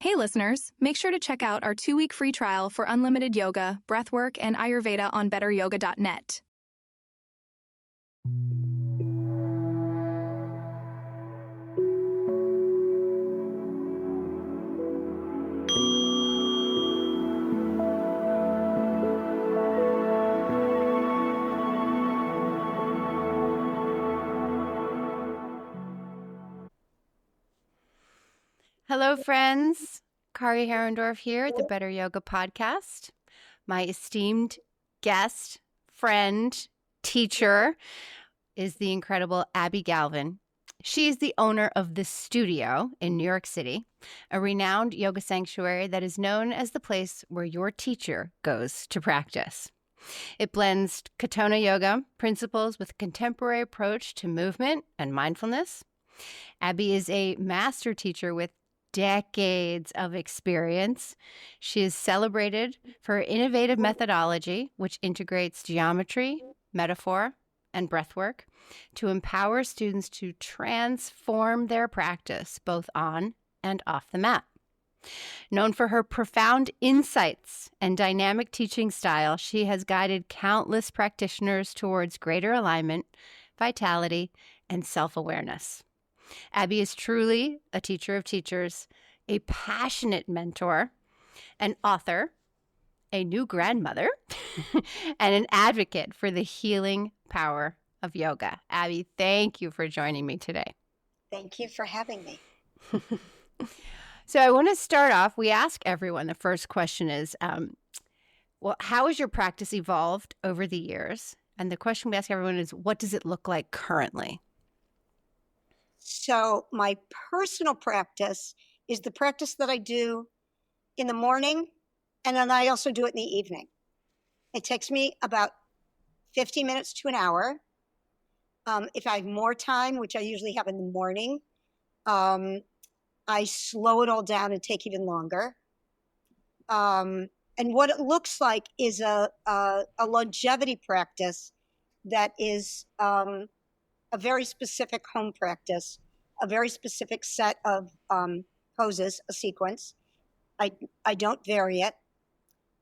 Hey listeners, make sure to check out our 2-week free trial for unlimited yoga, breathwork, and Ayurveda on betteryoga.net. Hello, friends. Kari Harendorf here at the Better Yoga Podcast. My esteemed guest, friend, teacher is the incredible Abbie Galvin. She is the owner of The Studio in New York City, a renowned yoga sanctuary that is known as the place where your teacher goes to practice. It blends Katona yoga principles with a contemporary approach to movement and mindfulness. Abbie is a master teacher with decades of experience. She is celebrated for her innovative methodology, which integrates geometry, metaphor, and breathwork to empower students to transform their practice both on and off the mat. Known for her profound insights and dynamic teaching style, she has guided countless practitioners towards greater alignment, vitality, and self-awareness. Abbie is truly a teacher of teachers, a passionate mentor, an author, a new grandmother, and an advocate for the healing power of yoga. Abbie, thank you for joining me today. Thank you for having me. So I want to start off, we ask everyone, the first question is, how has your practice evolved over the years? And the question we ask everyone is, what does it look like currently? So my personal practice is the practice that I do in the morning, and then I also do it in the evening. It takes me about 50 minutes to an hour. If I have more time, which I usually have in the morning, I slow it all down and take even longer. And what it looks like is a longevity practice that is a very specific home practice, a very specific set of poses, a sequence. I don't vary it,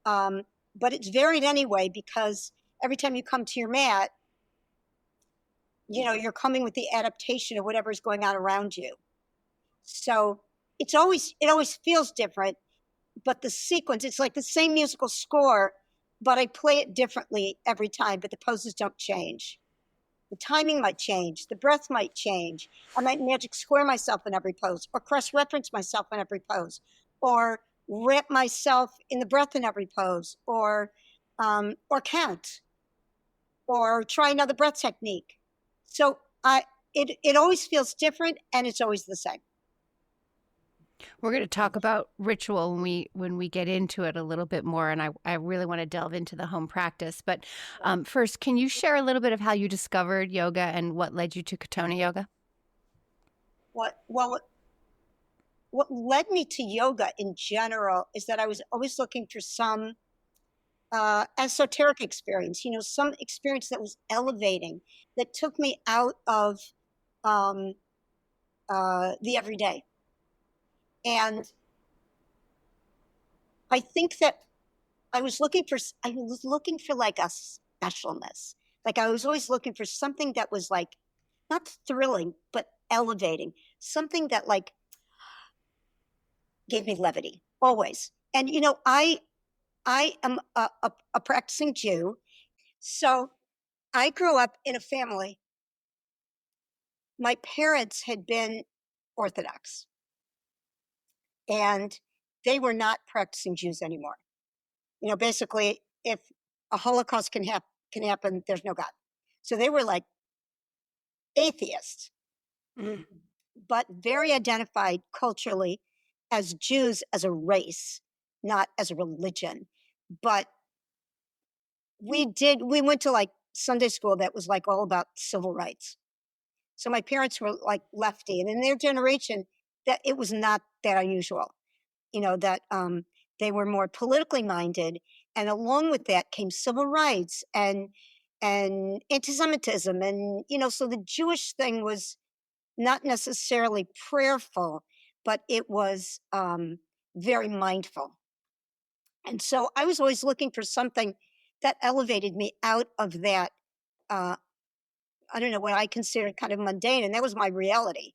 but it's varied anyway because every time you come to your mat, you're coming with the adaptation of whatever's going on around you. So it always feels different, but the sequence, it's like the same musical score, but I play it differently every time, but the poses don't change. The timing might change. The breath might change. I might magic square myself in every pose, or cross-reference myself in every pose, or wrap myself in the breath in every pose, or count, or try another breath technique. So it always feels different, and it's always the same. We're going to talk about ritual when we get into it a little bit more, and I really want to delve into the home practice. But first, can you share a little bit of how you discovered yoga and what led you to Katona yoga? What led me to yoga in general is that I was always looking for some esoteric experience, some experience that was elevating, that took me out of the everyday. And I think that I was looking for like a specialness. Like I was always looking for something that was like, not thrilling, but elevating. Something that like gave me levity, always. And, I am a practicing Jew. So I grew up in a family. My parents had been Orthodox. And they were not practicing Jews anymore. Basically, if a Holocaust can happen, there's no God. So they were like atheists, but very identified culturally as Jews as a race, not as a religion. But we went to like Sunday school that was like all about civil rights. So my parents were like lefty, and in their generation, that it was not that unusual. That they were more politically minded, and along with that came civil rights and anti-Semitism, and so the Jewish thing was not necessarily prayerful, but it was very mindful. And so I was always looking for something that elevated me out of that, uh, I don't know, what I considered kind of mundane, and that was my reality.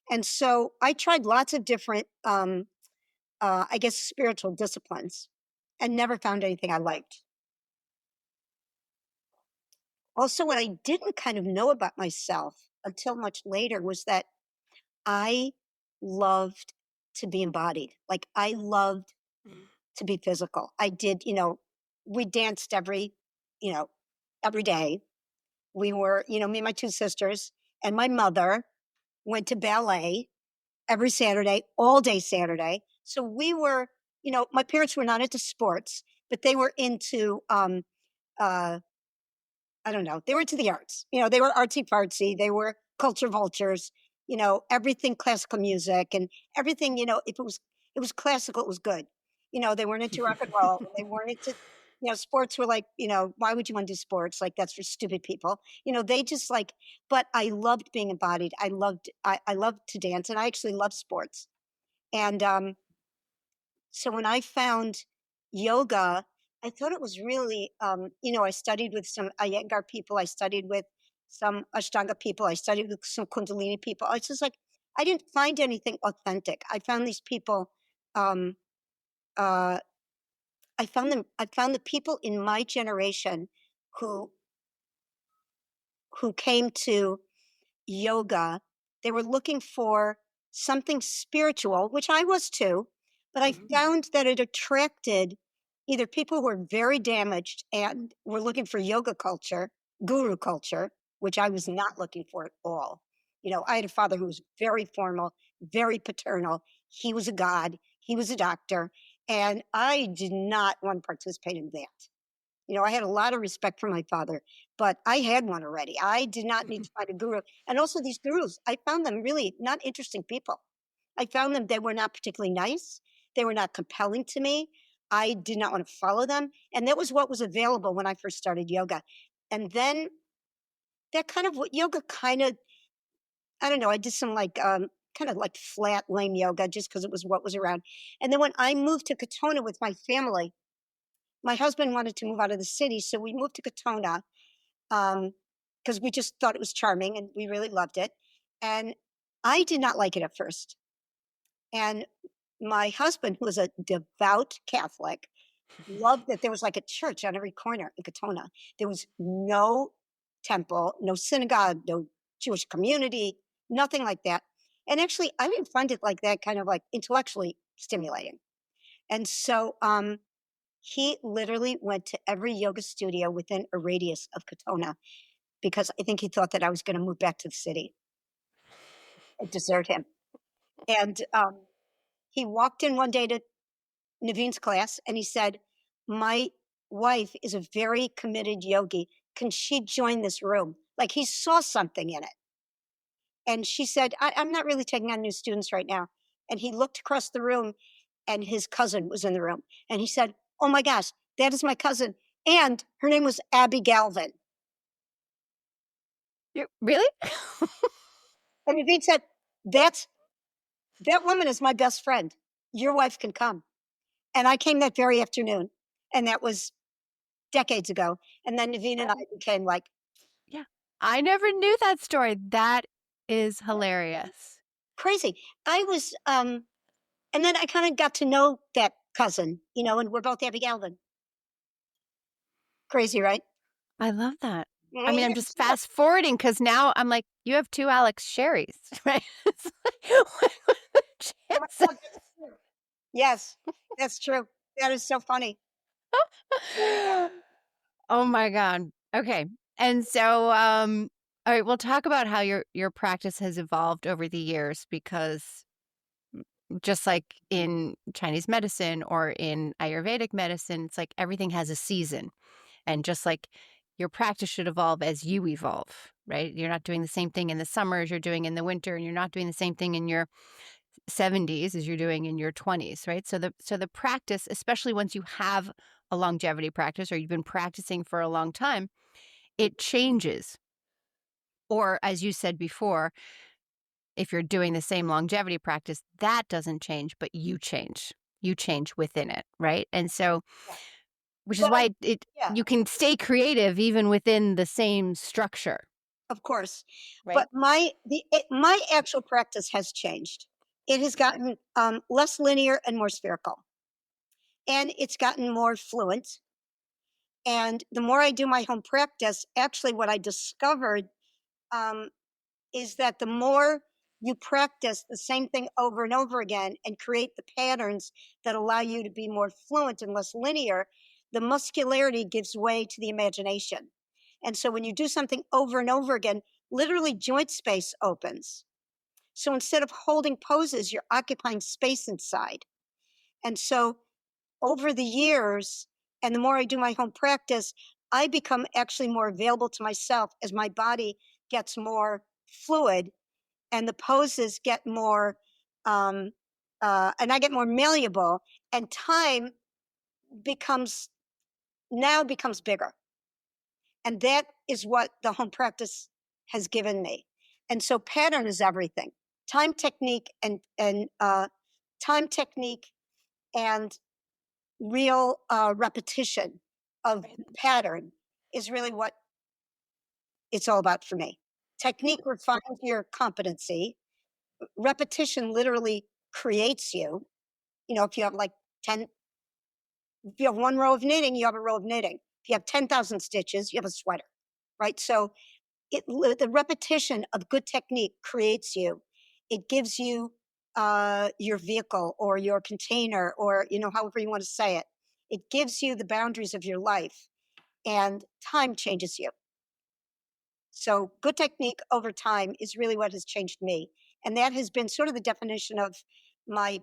And so I tried lots of different, I guess, spiritual disciplines and never found anything I liked. Also, what I didn't kind of know about myself until much later was that I loved to be embodied. Like, I loved to be physical. I did, we danced you know, every day. We were, me and my two sisters and my mother went to ballet every Saturday, all day Saturday. So we were, my parents were not into sports, but they were into, uh, I don't know, they were into the arts. They were artsy fartsy. They were culture vultures, everything classical music and everything, if it was classical, it was good. They weren't into rock and roll. They weren't into, sports were like, why would you want to do sports? Like, that's for stupid people. They just like, but I loved being embodied. I loved to dance, and I actually love sports. And so when I found yoga, I thought it was really, I studied with some Iyengar people. I studied with some Ashtanga people. I studied with some Kundalini people. It's just like, I didn't find anything authentic. I found these people, um, uh, I found the people in my generation who, who came to yoga, they were looking for something spiritual, which I was too, but I found that it attracted either people who were very damaged and were looking for yoga culture, guru culture, which I was not looking for at all. I had a father who was very formal, very paternal. He was a god, he was a doctor, and I did not want to participate in that. I had a lot of respect for my father, but I had one already. I did not need to find a guru. And also, these gurus, I found them really not interesting people. I found them, they were not particularly nice. They were not compelling to me. I did not want to follow them. And that was what was available when I first started yoga. And then that kind of what yoga kind of, I don't know, I did some like, kind of like flat, lame yoga just because it was what was around. And then when I moved to Katona with my family, my husband wanted to move out of the city, so we moved to Katona because we just thought it was charming and we really loved it. And I did not like it at first. And my husband, who was a devout Catholic, loved that there was like a church on every corner in Katona. There was no temple, no synagogue, no Jewish community, nothing like that. And actually, I didn't find it like that kind of like intellectually stimulating. And so he literally went to every yoga studio within a radius of Katona because I think he thought that I was going to move back to the city and desert him. And he walked in one day to Naveen's class and he said, "My wife is a very committed yogi. Can she join this room?" Like, he saw something in it. And she said, I'm not really taking on new students right now. And he looked across the room and his cousin was in the room. And he said, "Oh my gosh, that is my cousin. And her name was Abbie Galvin." Really? And Naveen said, that woman is my best friend. Your wife can come. And I came that very afternoon. And that was decades ago. And then Naveen and I became like, Yeah. I never knew that story. That is hilarious. crazy. I was, and then I kind of got to know that cousin, and we're both Abbie Galvin. Crazy, right? I love that. I Mhm. mean, I'm just fast forwarding because now I'm like, you have two Alex Sherrys, right? It's like, what are the chances? Yes, that's true. That is so funny. Oh my God. Okay. And so, all right, we'll talk about how your practice has evolved over the years because just like in Chinese medicine or in Ayurvedic medicine, it's like everything has a season. And just like your practice should evolve as you evolve, right? You're not doing the same thing in the summer as you're doing in the winter, and you're not doing the same thing in your 70s as you're doing in your 20s, right? So the practice, especially once you have a longevity practice or you've been practicing for a long time, it changes. Or as you said before, if you're doing the same longevity practice, that doesn't change, but you change. you change within it, right? And so, Yeah. which is Well, why yeah, you can stay creative even within the same structure, of course. right? But my actual practice has changed. It has gotten less linear and more spherical, and it's gotten more fluent. And the more I do my home practice, actually, what I discovered um, is that the more you practice the same thing over and over again and create the patterns that allow you to be more fluent and less linear, the muscularity gives way to the imagination. And so when you do something over and over again, literally joint space opens. So instead of holding poses, you're occupying space inside. And so over the years, and the more I do my home practice, I become actually more available to myself as my body gets more fluid and the poses get more, and I get more malleable, and time becomes becomes bigger. And that is what the home practice has given me. And so pattern is everything. Time technique and time technique and real repetition of pattern is really what it's all about for me. Technique refines your competency. Repetition literally creates you. You know, if you have like 10, if you have one row of knitting, you have a row of knitting. If you have 10,000 stitches, you have a sweater, right? So the repetition of good technique creates you. It gives you your vehicle or your container, or however you want to say it. It gives you the boundaries of your life, and time changes you. So good technique over time is really what has changed me, and that has been sort of the definition of my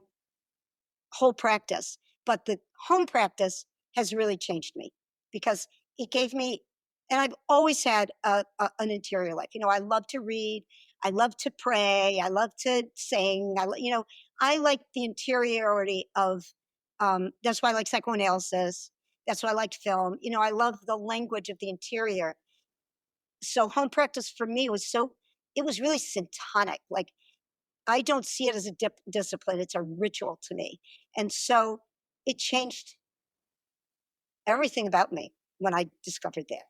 whole practice. But the home practice has really changed me because it gave me, and I've always had an interior life. I love to read, I love to pray, I love to sing. I like the interiority of. That's why I like psychoanalysis. That's why I like film. I love the language of the interior. So home practice for me it was really syntonic. Like I don't see it as a discipline, it's a ritual to me. And so it changed everything about me when I discovered that.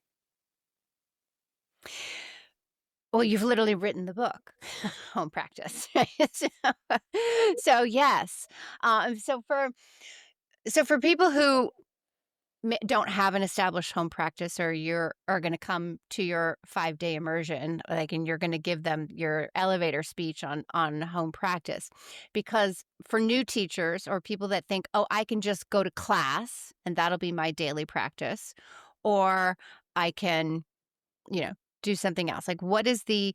Well, you've literally written the book, Home Practice. Right? So yes. So for people who don't have an established home practice, or are going to come to your 5-day immersion, and you're going to give them your elevator speech on home practice, because for new teachers or people that think, oh, I can just go to class and that'll be my daily practice, or I can, do something else. Like what is the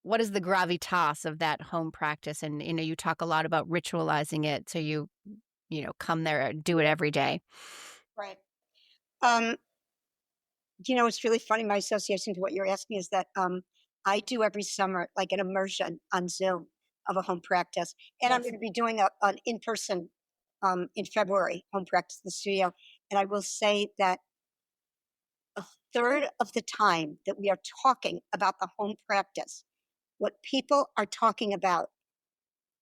gravitas of that home practice? And you talk a lot about ritualizing it, so come there, do it every day. Right. Um, it's really funny. My association to what you're asking is that I do every summer like an immersion on Zoom of a home practice, and I'm Yes. going to be doing an in-person in February home practice in the studio. And I will say that a third of the time that we are talking about the home practice, what people are talking about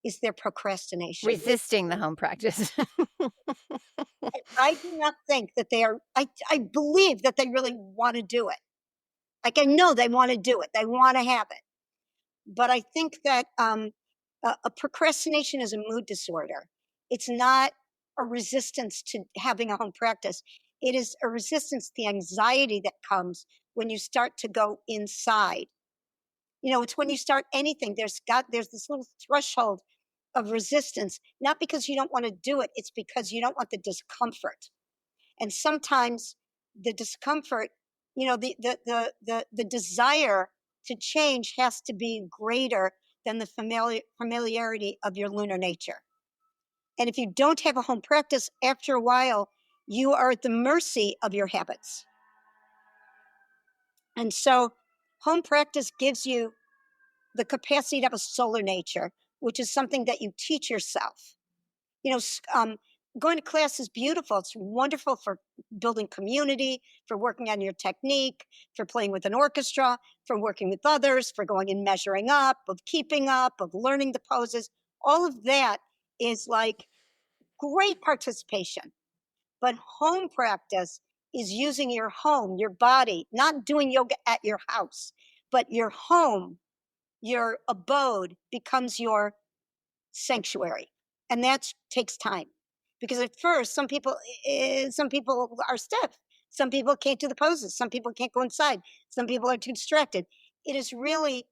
is their procrastination. Resisting the home practice. I do not think that I believe that they really want to do it. Like I know they want to do it. They want to have it. But I think that a procrastination is a mood disorder. It's not a resistance to having a home practice. It is a resistance to the anxiety that comes when you start to go inside. It's when you start anything, there's this little threshold of resistance, not because you don't want to do it, it's because you don't want the discomfort. And sometimes the discomfort, the desire to change has to be greater than the familiarity of your lunar nature. And if you don't have a home practice, after a while, you are at the mercy of your habits. And so home practice gives you the capacity to have a solar nature, which is something that you teach yourself. Going to class is beautiful. It's wonderful for building community, for working on your technique, for playing with an orchestra, for working with others, for going and measuring up, of keeping up, of learning the poses. All of that is like great participation. But home practice is using your home, your body, not doing yoga at your house, but your home, your abode becomes your sanctuary. And that takes time. Because at first, some people are stiff. Some people can't do the poses. Some people can't go inside. Some people are too distracted. It is really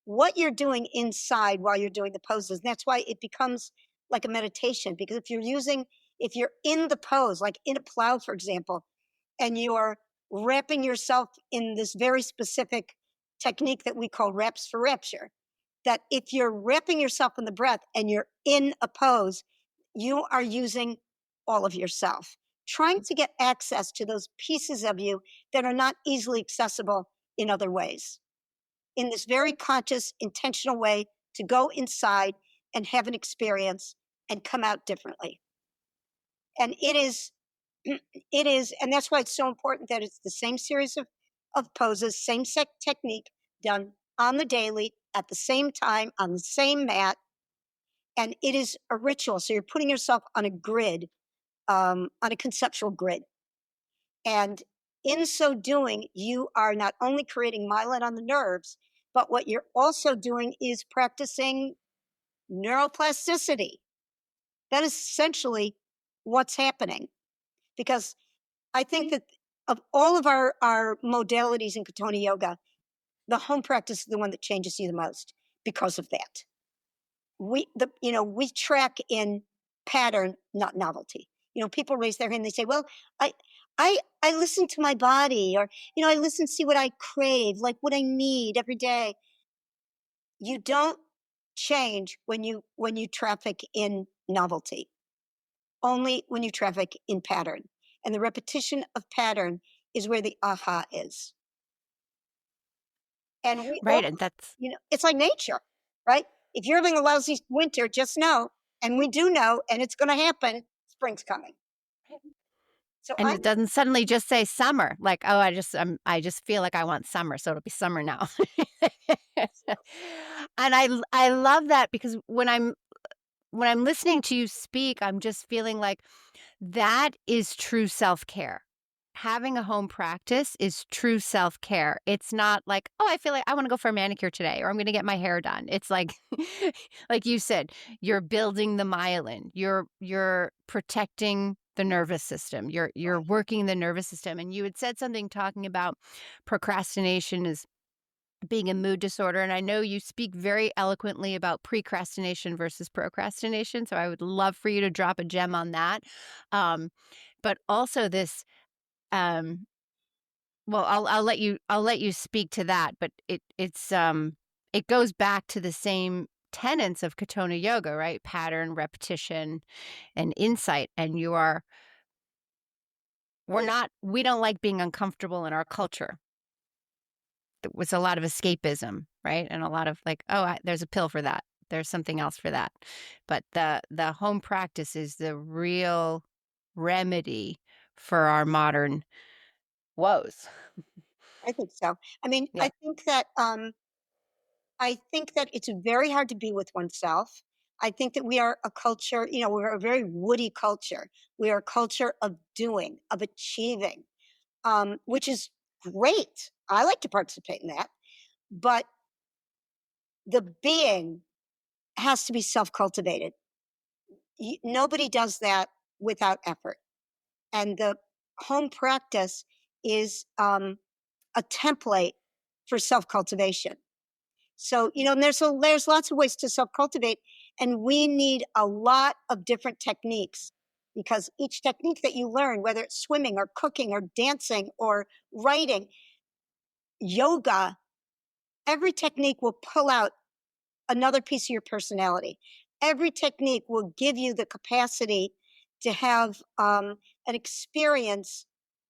what you're doing inside while you're doing the poses. And that's why it becomes like a meditation. Because if you're in the pose, like in a plow, for example, and you're wrapping yourself in this very specific technique that we call wraps for rapture, that if you're wrapping yourself in the breath and you're in a pose, you are using all of yourself, trying to get access to those pieces of you that are not easily accessible in other ways. In this very conscious, intentional way to go inside and have an experience and come out differently. And it is, and that's why it's so important that it's the same series of poses, same technique done on the daily at the same time on the same mat. And it is a ritual. So you're putting yourself on a grid, on a conceptual grid. And in so doing, you are not only creating myelin on the nerves, but what you're also doing is practicing neuroplasticity. That is essentially what's happening. Because I think that of all of our modalities in Katona Yoga, the home practice is the one that changes you the most because of that. We track in pattern, not novelty. People raise their hand and they say, well, I listen to my body, or, I listen to see what I crave, like what I need every day. You don't change when you traffic in novelty, only when you traffic in pattern. And the repetition of pattern is where the aha is. And we all, Right. And that's it's like nature, right? If you're having a lousy winter, just know, and we do know, and it's going to happen, spring's coming. So and it doesn't suddenly just say summer, like, oh, I just feel like I want summer, so it'll be summer now. And I love that, because when I'm listening to you speak, I'm just feeling like that is true self-care. Having a home practice is true self-care. It's not like, oh, I feel like I want to go for a manicure today, or I'm going to get my hair done. It's like, like you said, you're building the myelin. You're protecting the nervous system. You're working the nervous system. And you had said something talking about procrastination is being a mood disorder. And I know you speak very eloquently about precrastination versus procrastination. So I would love for you to drop a gem on that. But also this, well, I'll let you speak to that, but it goes back to the same tenets of Katona Yoga, right? Pattern, repetition, and insight. And we don't like being uncomfortable in our culture. There was a lot of escapism, right? And a lot of like, oh, there's a pill for that. There's something else for that. But the home practice is the real remedy for our modern woes. I think so. I mean, Yeah. I think that it's very hard to be with oneself. I think that we are a culture, we're a very woody culture. We are a culture of doing, of achieving, which is great. I like to participate in that. But the being has to be self-cultivated. Nobody does that without effort. And the home practice is a template for self-cultivation. So, and there's lots of ways to self-cultivate, and we need a lot of different techniques, because each technique that you learn, whether it's swimming or cooking or dancing or writing, yoga, every technique will pull out another piece of your personality. Every technique will give you the capacity to have an experience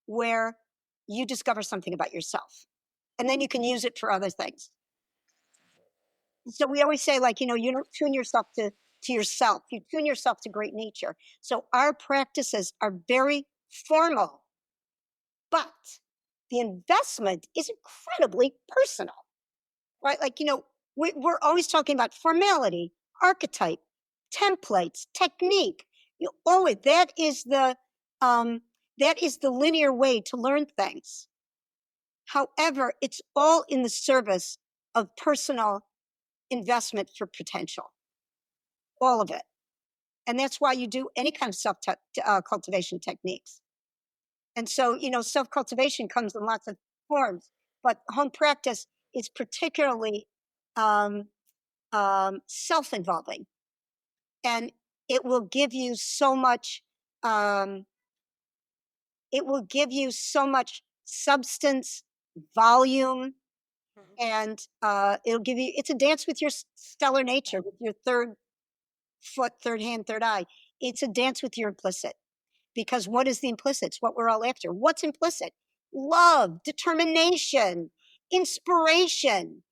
where you discover something about yourself, and then you can use it for other things. So we always say, like, you don't tune yourself to yourself, you tune yourself to great nature. So our practices are very formal, but the investment is incredibly personal, right? Like, we're always talking about formality, archetype, templates, technique. You always, that is the linear way to learn things. However, it's all in the service of personal investment for potential, all of it. And that's why you do any kind of self-cultivation techniques. And so, self-cultivation comes in lots of forms, but home practice is particularly self-involving. And it will give you so much, substance, volume, and it'll give you, it's a dance with your stellar nature, with your third foot, third hand, third eye. It's a dance with your implicit. Because what is the implicit? It's what we're all after. What's implicit? Love, determination, inspiration,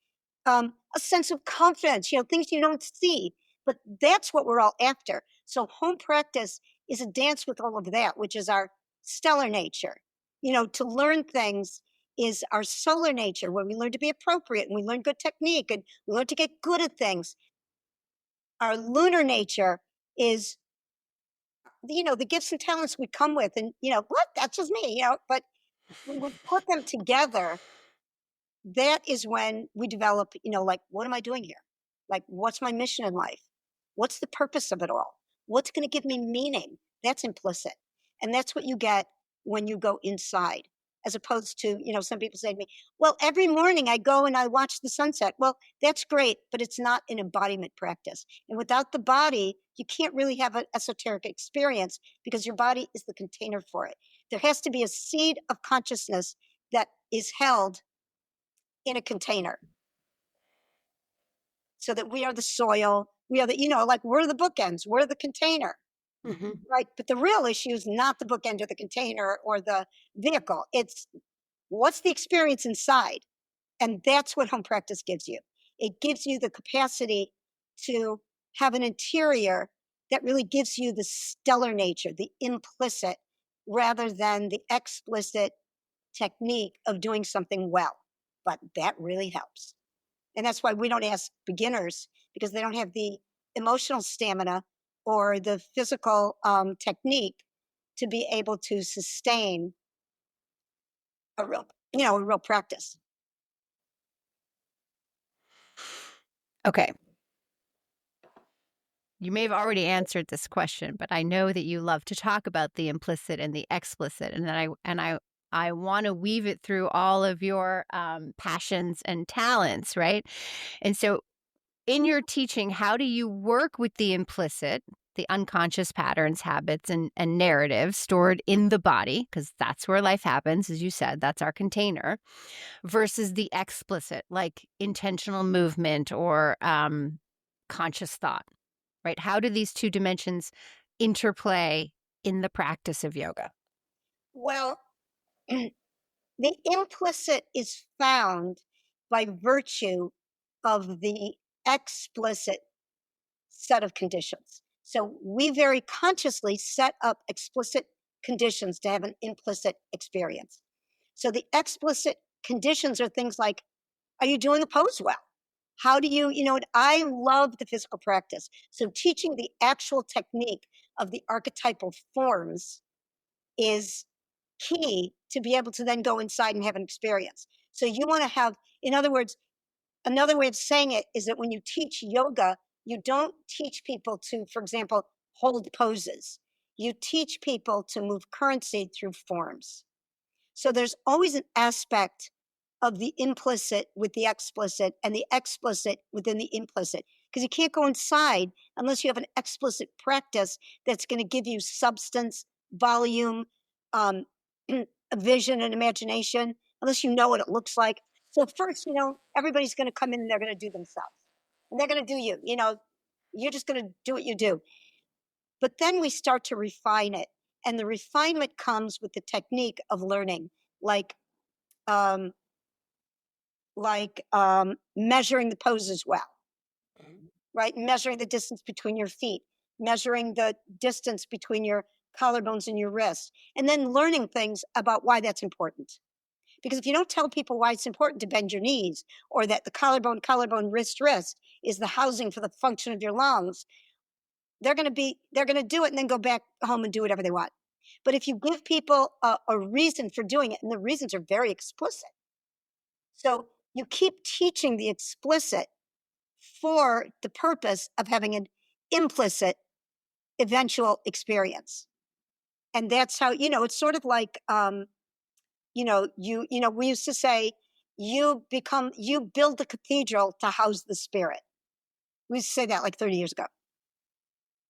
a sense of confidence, things you don't see. But that's what we're all after. So home practice is a dance with all of that, which is our stellar nature. To learn things is our solar nature, where we learn to be appropriate and we learn good technique and we learn to get good at things. Our lunar nature is, the gifts and talents we come with, and what, that's just me, but when we put them together, that is when we develop, like, what am I doing here? Like, what's my mission in life? What's the purpose of it all? What's going to give me meaning? That's implicit. And that's what you get when you go inside, as opposed to, some people say to me, well, every morning I go and I watch the sunset. Well, that's great, but it's not an embodiment practice. And without the body, you can't really have an esoteric experience, because your body is the container for it. There has to be a seed of consciousness that is held in a container, so that we are the soil, we are the, like, we're the bookends, we're the container. Right? But the real issue is not the bookend or the container or the vehicle. It's what's the experience inside. And that's what home practice gives you. It gives you the capacity to have an interior that really gives you the stellar nature, the implicit, rather than the explicit technique of doing something well. But that really helps. And that's why we don't ask beginners, because they don't have the emotional stamina or the physical technique to be able to sustain a real practice. Okay. You may have already answered this question, but I know that you love to talk about the implicit and the explicit, and I want to weave it through all of your passions and talents, right? And so, in your teaching, how do you work with the implicit, the unconscious patterns, habits, and narratives stored in the body, because that's where life happens, as you said, that's our container, versus the explicit, like intentional movement or conscious thought, right? How do these two dimensions interplay in the practice of yoga? Well, the implicit is found by virtue of the explicit set of conditions. So we very consciously set up explicit conditions to have an implicit experience. So the explicit conditions are things like, are you doing the pose well? How do you, I love the physical practice. So teaching the actual technique of the archetypal forms is key to be able to then go inside and have an experience. So you want to have, in other words, another way of saying it is that when you teach yoga, you don't teach people to, for example, hold poses. You teach people to move currency through forms. So there's always an aspect of the implicit with the explicit and the explicit within the implicit, because you can't go inside unless you have an explicit practice that's going to give you substance, volume, a vision and imagination, unless you know what it looks like. So first, everybody's going to come in and they're going to do themselves, and they're going to do you. You're just going to do what you do. But then we start to refine it, and the refinement comes with the technique of learning, like measuring the poses well, right? Measuring the distance between your feet, measuring the distance between your collarbones and your wrists, and then learning things about why that's important. Because if you don't tell people why it's important to bend your knees, or that the collarbone, wrist is the housing for the function of your lungs, they're going to do it and then go back home and do whatever they want. But if you give people a reason for doing it, and the reasons are very explicit. So you keep teaching the explicit for the purpose of having an implicit eventual experience. And that's how, it's sort of like, we used to say, you build the cathedral to house the spirit. We used to say that like 30 years ago.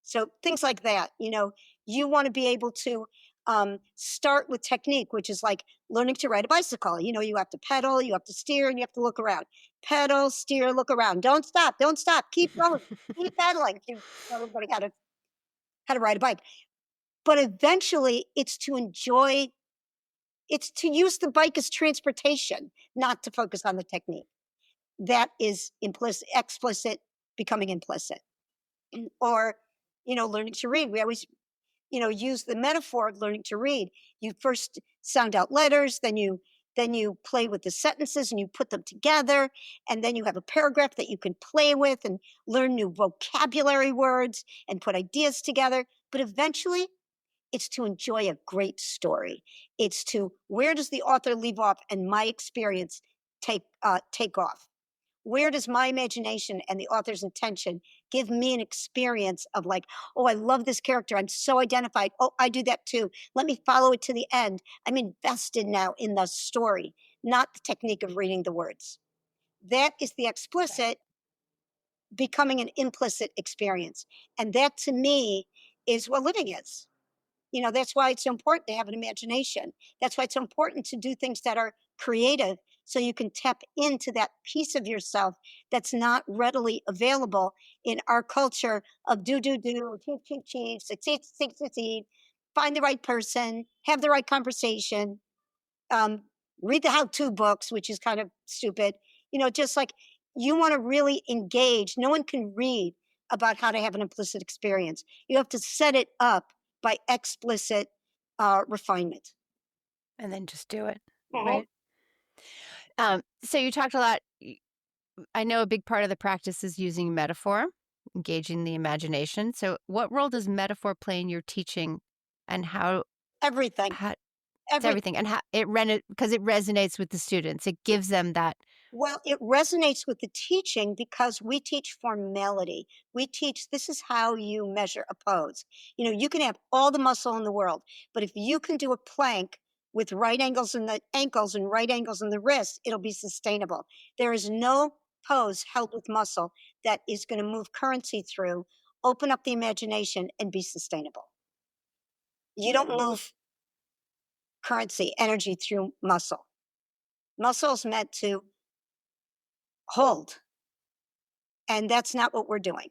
So things like that, you want to be able to start with technique, which is like learning to ride a bicycle. You have to pedal, you have to steer, and you have to look around. Pedal, steer, look around. Don't stop, keep going, keep pedaling. You tell everybody how to ride a bike. But eventually it's to use the bike as transportation, not to focus on the technique. That is explicit becoming implicit. Or, learning to read. We always, use the metaphor of learning to read. You first sound out letters, then you play with the sentences and you put them together, and then you have a paragraph that you can play with and learn new vocabulary words and put ideas together. But eventually, it's to enjoy a great story. It's to, where does the author leave off and my experience take off? Where does my imagination and the author's intention give me an experience of like, oh, I love this character. I'm so identified. Oh, I do that too. Let me follow it to the end. I'm invested now in the story, not the technique of reading the words. That is the explicit becoming an implicit experience. And that to me is what living is. That's why it's so important to have an imagination. That's why it's so important to do things that are creative, so you can tap into that piece of yourself that's not readily available in our culture of do, achieve, succeed, find the right person, have the right conversation, read the how-to books, which is kind of stupid. Just like, you want to really engage. No one can read about how to have an implicit experience. You have to set it up by explicit refinement. And then just do it, Mhm. right? So you talked a lot. I know a big part of the practice is using metaphor, engaging the imagination. So what role does metaphor play in your teaching, and how Everything. it's everything, and how because it resonates with the students. It gives them that. Well, it resonates with the teaching because we teach formality. We teach, this is how you measure a pose. You can have all the muscle in the world, but if you can do a plank with right angles in the ankles and right angles in the wrists, it'll be sustainable. There is no pose held with muscle that is going to move currency through, open up the imagination, and be sustainable. You don't move currency, energy through muscle. Muscle is meant to hold. And that's not what we're doing.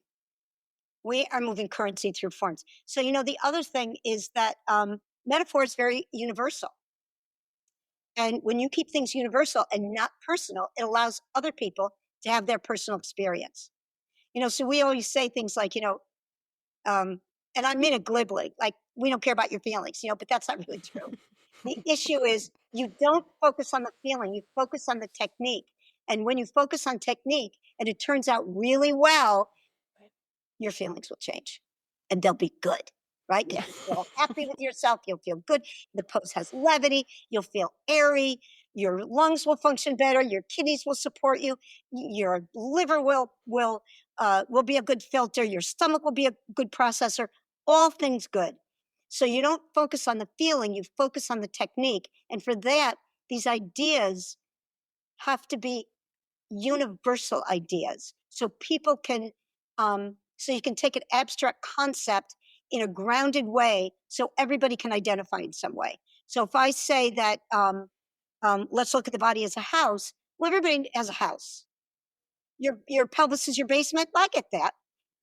We are moving currency through forms. So, the other thing is that metaphor is very universal. And when you keep things universal and not personal, it allows other people to have their personal experience. So we always say things like, and I mean it glibly, like, we don't care about your feelings, but that's not really true. The issue is, you don't focus on the feeling, you focus on the technique. And when you focus on technique and it turns out really well, your feelings will change and they'll be good, right? Yeah. You'll feel happy with yourself. You'll feel good. The pose has levity. You'll feel airy. Your lungs will function better. Your kidneys will support you. Your liver will be a good filter. Your stomach will be a good processor. All things good. So you don't focus on the feeling. You focus on the technique. And for that, these ideas have to be universal ideas, so people can so you can take an abstract concept in a grounded way, so everybody can identify in some way. So if I say that let's look at the body as a house, well, everybody has a house. Your pelvis is your basement. I get that.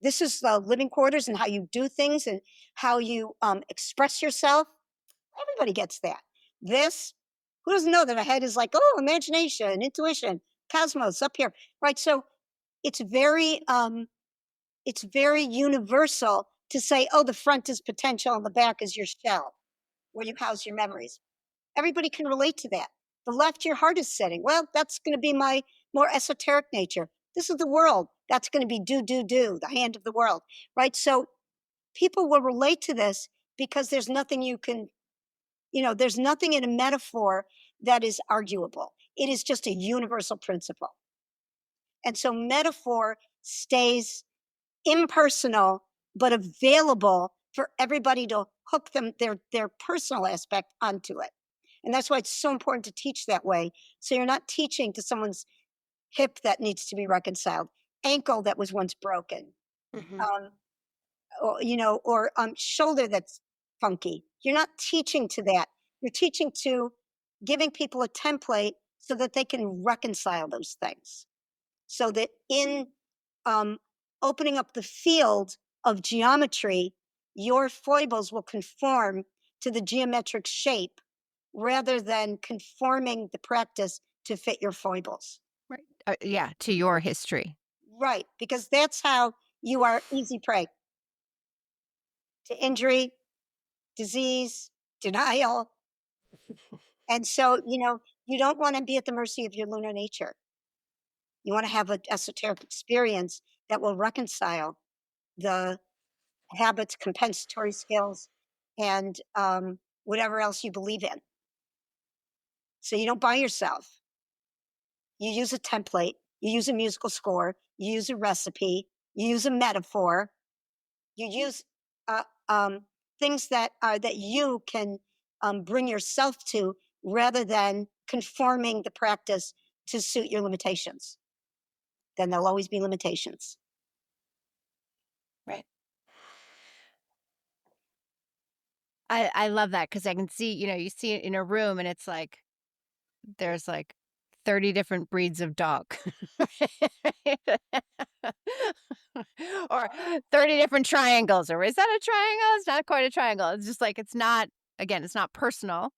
This is the living quarters and how you do things and how you express yourself. Everybody gets that. This, who doesn't know that a head is like, oh, imagination, intuition, cosmos up here, right? So it's very universal to say, oh, the front is potential and the back is your shell, where you house your memories. Everybody can relate to that. The left, your heart is setting. Well, that's going to be my more esoteric nature. This is the world. That's going to be do, the hand of the world, right? So people will relate to this because there's nothing you can, there's nothing in a metaphor that is arguable. It is just a universal principle. And so metaphor stays impersonal, but available for everybody to hook their personal aspect onto it. And that's why it's so important to teach that way. So you're not teaching to someone's hip that needs to be reconciled, ankle that was once broken, Mm-hmm. or shoulder that's funky. You're not teaching to that. You're teaching to giving people a template so that they can reconcile those things. So that in opening up the field of geometry, your foibles will conform to the geometric shape rather than conforming the practice to fit your foibles. Right. Yeah, to your history. Right, because that's how you are easy prey to injury, disease, denial. And so, you don't want to be at the mercy of your lunar nature. You want to have an esoteric experience that will reconcile the habits, compensatory skills, and whatever else you believe in. So you don't buy yourself. You use a template, you use a musical score, you use a recipe, you use a metaphor, you use things that you can bring yourself to rather than conforming the practice to suit your limitations. Then there'll always be limitations. Right. I love that because I can see, you see it in a room and it's like there's like 30 different breeds of dog. Or 30 different triangles. Or is that a triangle? It's not quite a triangle. It's just like it's not personal.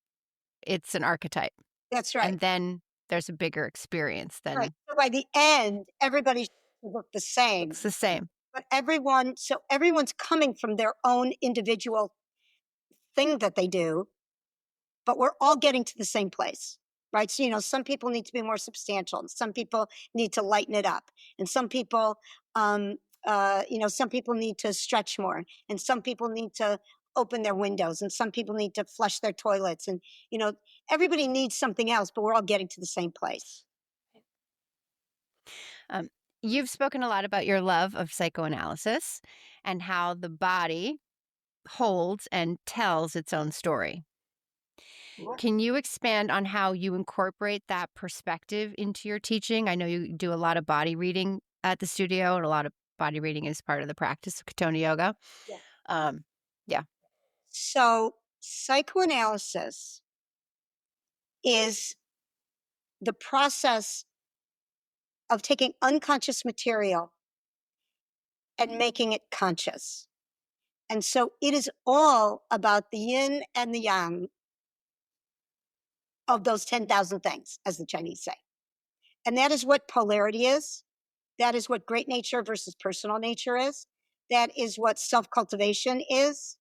It's an archetype. That's right. And then there's a bigger experience than Right. So by the end, everybody should look the same. it's the same. But everyone's coming from their own individual thing that they do, but we're all getting to the same place, right? So, some people need to be more substantial, and some people need to lighten it up, and some people, some people need to stretch more, and some people need to open their windows, and some people need to flush their toilets, and everybody needs something else, but we're all getting to the same place. You've spoken a lot about your love of psychoanalysis and how the body holds and tells its own story. Can you expand on how you incorporate that perspective into your teaching? I know you do a lot of body reading at the studio, and a lot of body reading is part of the practice of Katona Yoga. Yeah. Yeah. So psychoanalysis is the process of taking unconscious material and making it conscious. And so it is all about the yin and the yang of those 10,000 things, as the Chinese say. And that is what polarity is. That is what great nature versus personal nature is. That is what self-cultivation is.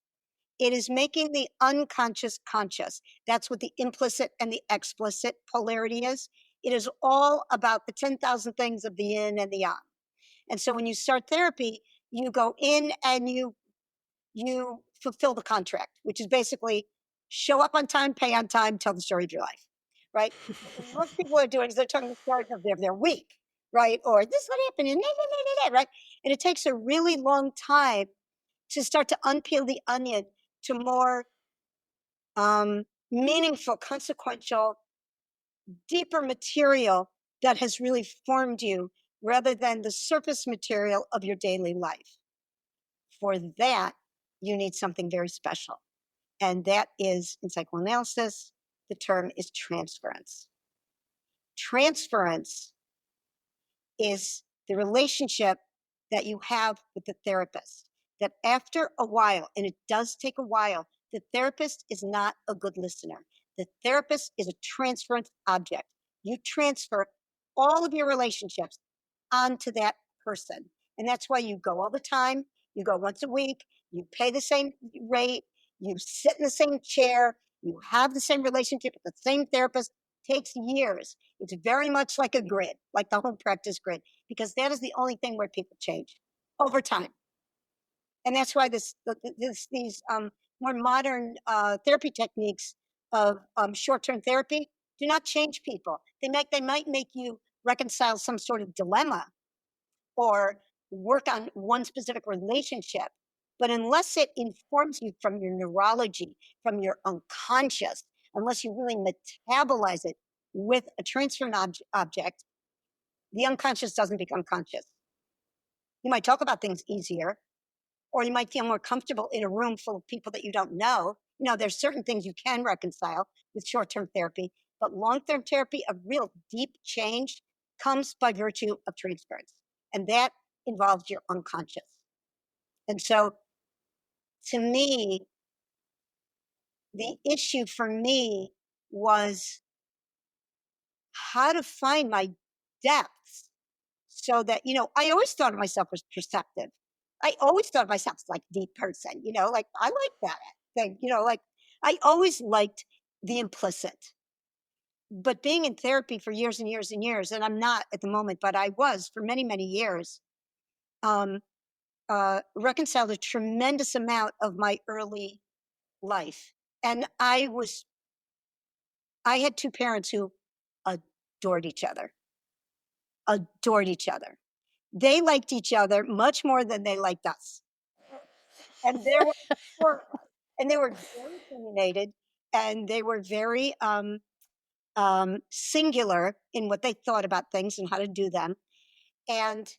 It is making the unconscious conscious. That's what the implicit and the explicit polarity is. It is all about the 10,000 things of the yin and the yang. And so when you start therapy, you go in and you fulfill the contract, which is basically show up on time, pay on time, tell the story of your life, right? What most people are doing is they're telling the story of their week, right? Or this is what happened, and right? And it takes a really long time to start to unpeel the onion to more meaningful, consequential, deeper material that has really formed you rather than the surface material of your daily life. For that, you need something very special. And that is, in psychoanalysis, the term is transference. Transference is the relationship that you have with the therapist. That after a while, and it does take a while, the therapist is not a good listener. The therapist is a transference object. You transfer all of your relationships onto that person. And that's why you go all the time. You go once a week, you pay the same rate, you sit in the same chair, you have the same relationship with the same therapist. Takes years. It's very much like a grid, like the home practice grid, because that is the only thing where people change over time. And that's why these more modern therapy techniques of short-term therapy do not change people. They might make you reconcile some sort of dilemma or work on one specific relationship. But unless it informs you from your neurology, from your unconscious, unless you really metabolize it with a transferent object, the unconscious doesn't become conscious. You might talk about things easier, or you might feel more comfortable in a room full of people that you don't know. There's certain things you can reconcile with short-term therapy, but long-term therapy, a real deep change comes by virtue of transference. And that involves your unconscious. And so to me, the issue for me was how to find my depths so that, I always thought of myself as perceptive. I always thought of myself as like deep person, like I like that thing, like I always liked the implicit. But being in therapy for years and years and years, and I'm not at the moment, but I was for many, many years, reconciled a tremendous amount of my early life. And I had two parents who adored each other. They liked each other much more than they liked us. And there were four of us. And they were very opinionated, and they were very singular in what they thought about things and how to do them. And,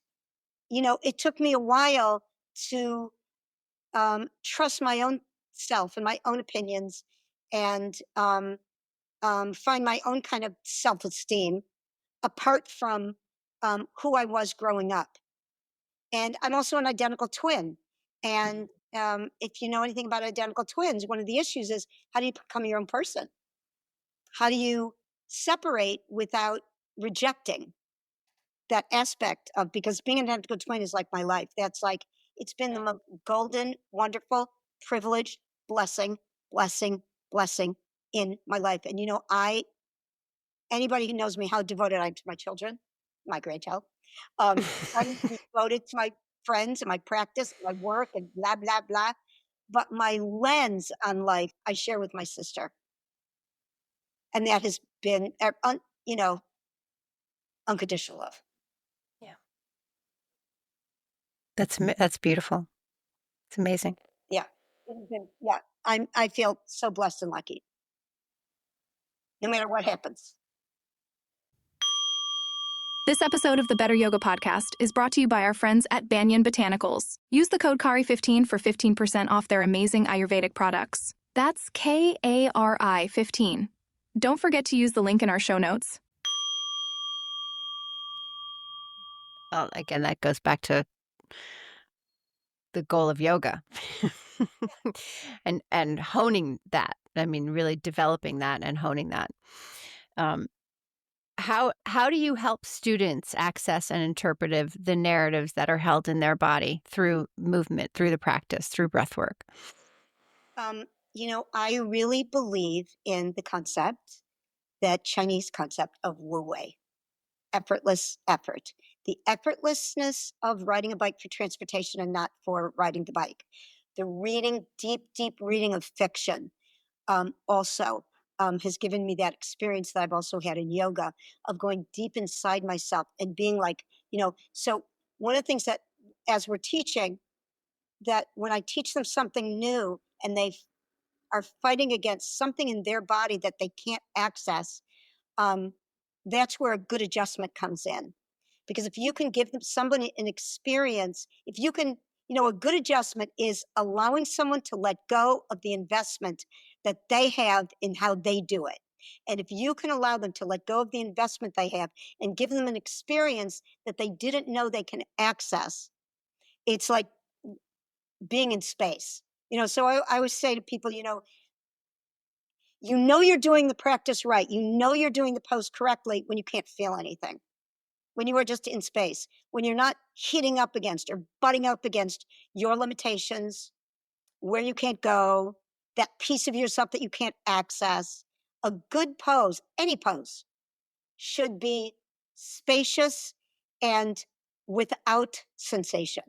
it took me a while to trust my own self and my own opinions and find my own kind of self-esteem apart from who I was growing up. And I'm also an identical twin. And if you know anything about identical twins, one of the issues is how do you become your own person? How do you separate without rejecting that aspect of, because being an identical twin is like my life. That's like, it's been the most golden, wonderful, privileged blessing in my life. And anybody who knows me, how devoted I am to my children, my grandchild, I'm devoted to my friends and my practice, and my work, and blah, blah, blah. But my lens on life, I share with my sister. And that has been, unconditional love. Yeah. That's beautiful. It's amazing. Yeah. Yeah. I feel so blessed and lucky. No matter what happens. This episode of the Better Yoga Podcast is brought to you by our friends at Banyan Botanicals. Use the code Kari15 for 15% off their amazing Ayurvedic products. That's KARI 15. Don't forget to use the link in our show notes. Well, again, that goes back to the goal of yoga and honing that. I mean, really developing that and honing that. How do you help students access and interpret the narratives that are held in their body through movement, through the practice, through breath work? I really believe in the concept, that Chinese concept of Wu Wei, effortless effort. The effortlessness of riding a bike for transportation and not for riding the bike. The reading, deep reading of fiction also has given me that experience that I've also had in yoga of going deep inside myself and being like, so one of the things that as we're teaching, that when I teach them something new and they are fighting against something in their body that they can't access, that's where a good adjustment comes in. Because if you can give somebody an experience, if you can, a good adjustment is allowing someone to let go of the investment that they have in how they do it. And if you can allow them to let go of the investment they have and give them an experience that they didn't know they can access, it's like being in space. So I always say to people, you're doing the practice right. You're doing the pose correctly when you can't feel anything. When you are just in space, when you're not hitting up against or butting up against your limitations, where you can't go, that piece of yourself that you can't access. A good pose, any pose, should be spacious and without sensation.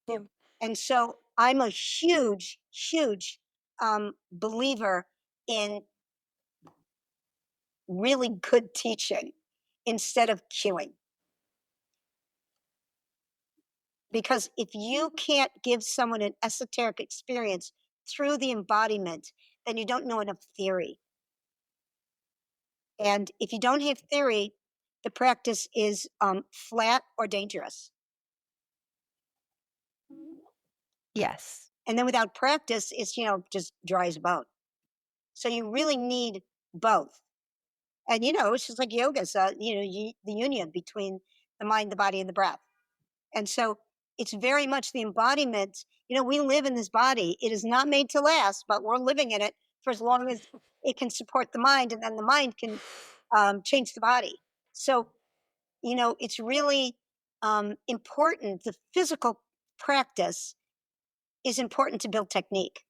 Yeah. And so I'm a huge, huge believer in really good teaching instead of cueing. Because if you can't give someone an esoteric experience through the embodiment, then you don't know enough theory. And if you don't have theory, the practice is flat or dangerous. Yes. And then without practice, it's, just dry as a bone. So you really need both. And, it's just like yoga. So, the union between the mind, the body, and the breath. And so it's very much the embodiment. We live in this body. It is not made to last, but we're living in it for as long as it can support the mind, and then the mind can change the body. So, it's really important. The physical practice is important to build technique.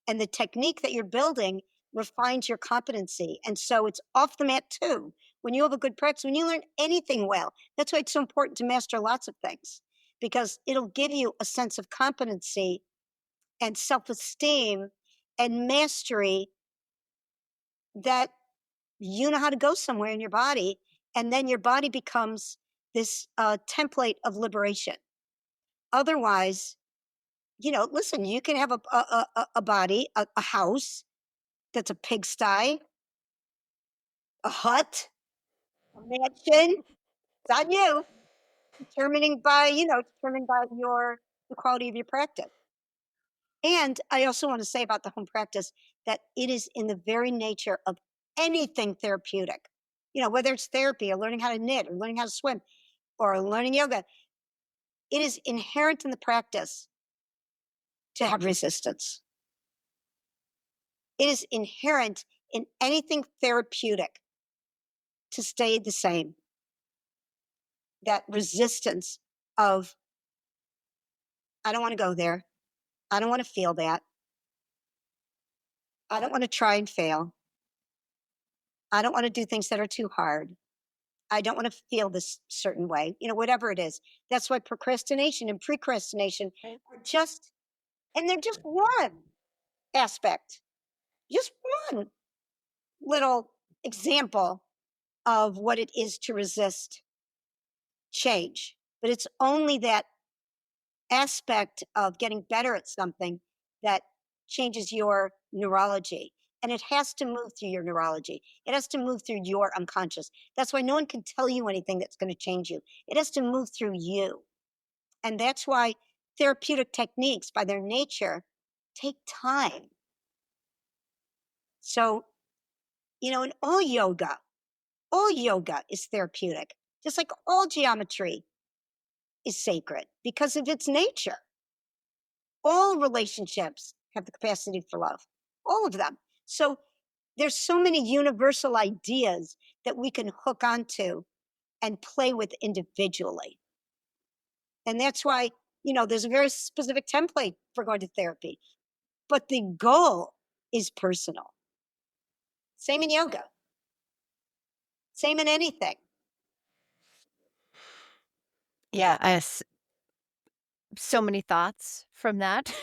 And the technique that you're building refines your competency. And so it's off the mat too. When you have a good practice, when you learn anything well, that's why it's so important to master lots of things, because it'll give you a sense of competency and self-esteem and mastery that you know how to go somewhere in your body. And then your body becomes this template of liberation. Otherwise, listen, you can have a body, a house that's a pigsty, a hut, a mansion. It's on you, determined by the quality of your practice. And I also want to say about the home practice that it is in the very nature of anything therapeutic. Whether it's therapy or learning how to knit or learning how to swim or learning yoga, it is inherent in the practice to have resistance. It is inherent in anything therapeutic to stay the same. That resistance of, I don't want to go there. I don't want to feel that. I don't want to try and fail. I don't want to do things that are too hard. I don't want to feel this certain way, whatever it is. That's why procrastination and precrastination are just, and they're just one aspect, just one little example of what it is to resist change. But it's only that aspect of getting better at something that changes your neurology. And it has to move through your neurology. It has to move through your unconscious. That's why no one can tell you anything that's going to change you. It has to move through you. And that's why therapeutic techniques, by their nature, take time. So, in all yoga is therapeutic, just like all geometry is sacred because of its nature. All relationships have the capacity for love, all of them. So there's so many universal ideas that we can hook onto and play with individually. And that's why, there's a very specific template for going to therapy, but the goal is personal. Same in yoga, same in anything. Yeah, so many thoughts from that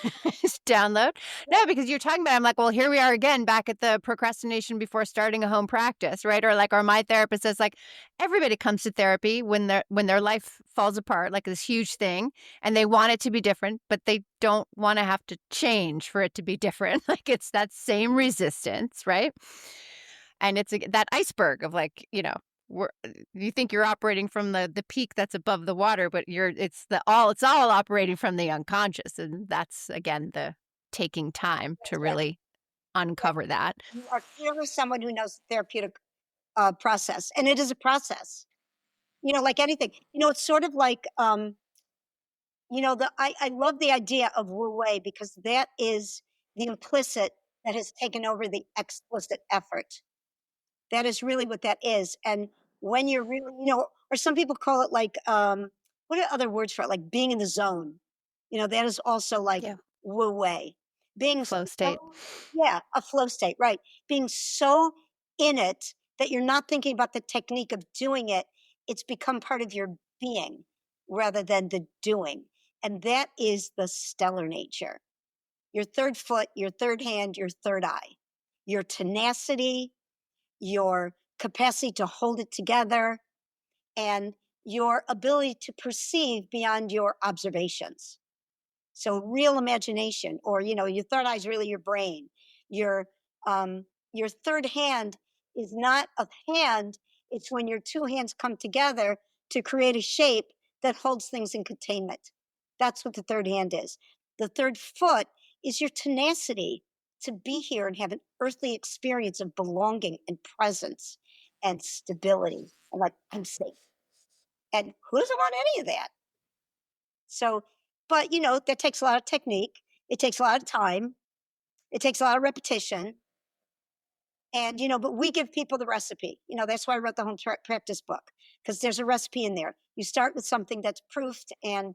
download. No, because you're talking about, I'm like, well, here we are again, back at the procrastination before starting a home practice, right? Or my therapist says, like, everybody comes to therapy when their life falls apart, like this huge thing, and they want it to be different, but they don't want to have to change for it to be different. Like, it's that same resistance, right? And it's that iceberg of, like, you think you're operating from the peak that's above the water, but it's all operating from the unconscious. And that's, again, the taking time to really uncover that. You are clearly someone who knows the therapeutic process, and it is a process, like anything. It's sort of like, I love the idea of Wu Wei because that is the implicit that has taken over the explicit effort. That is really what that is. And when you're really, or some people call it like, what are other words for it? Like being in the zone. That is also like Wu Wei. Being Flow state. Yeah, a flow state, right. Being so in it that you're not thinking about the technique of doing it. It's become part of your being rather than the doing. And that is the stellar nature. Your third foot, your third hand, your third eye, your tenacity, your capacity to hold it together, and your ability to perceive beyond your observations. So real imagination, or your third eye is really your brain. Your your third hand is not a hand, it's when your two hands come together to create a shape that holds things in containment. That's what the third hand is. The third foot is your tenacity to be here and have an earthly experience of belonging and presence and stability, and like, I'm safe. And who doesn't want any of that? So, but that takes a lot of technique. It takes a lot of time. It takes a lot of repetition. And, but we give people the recipe. That's why I wrote the home practice book, because there's a recipe in there. You start with something that's proofed and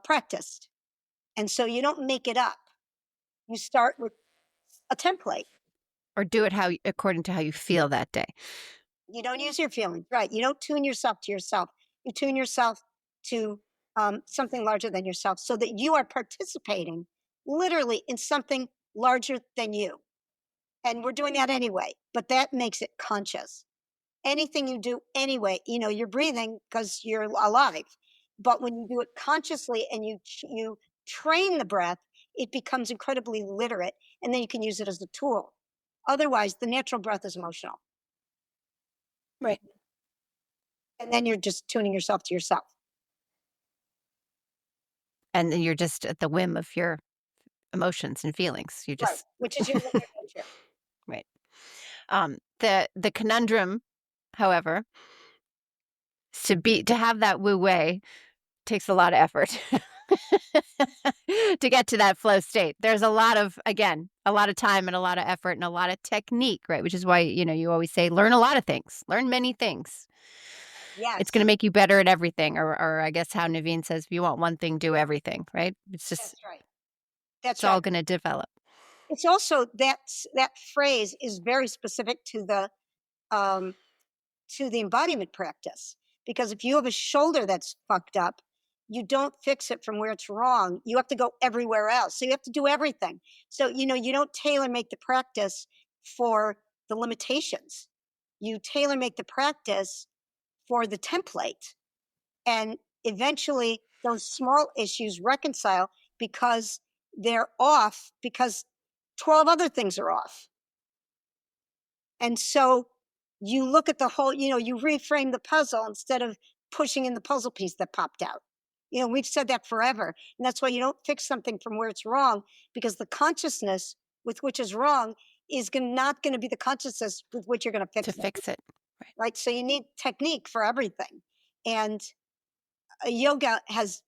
practiced. And so you don't make it up. You start with a template. Or do it according to how you feel that day. You don't use your feelings, right? You don't tune yourself to yourself. You tune yourself to something larger than yourself, so that you are participating literally in something larger than you. And we're doing that anyway, but that makes it conscious. Anything you do anyway, you're breathing because you're alive. But when you do it consciously and you train the breath, it becomes incredibly literate, and then you can use it as a tool. Otherwise, the natural breath is emotional. Right. And then you're just tuning yourself to yourself. And then you're just at the whim of your emotions and feelings. You Right, just which is your linear nature. right. The conundrum, however, to have that wu wei takes a lot of effort to get to that flow state. There's a lot of time and a lot of effort and a lot of technique, right? Which is why, you always say, learn a lot of things, learn many things. Yes. It's going to make you better at everything. Or I guess how Naveen says, if you want one thing, do everything, right? It's just, That's right. That's it's right. all going to develop. It's also that phrase is very specific to the embodiment practice, because if you have a shoulder that's fucked up, you don't fix it from where it's wrong. You have to go everywhere else. So you have to do everything. So you don't tailor make the practice for the limitations. You tailor make the practice for the template, and eventually those small issues reconcile because they're off, because 12 other things are off. And so you look at the whole, you reframe the puzzle instead of pushing in the puzzle piece that popped out. We've said that forever. And that's why you don't fix something from where it's wrong, because the consciousness with which is wrong is not going to be the consciousness with which you're going to fix it. Right. So you need technique for everything. And yoga has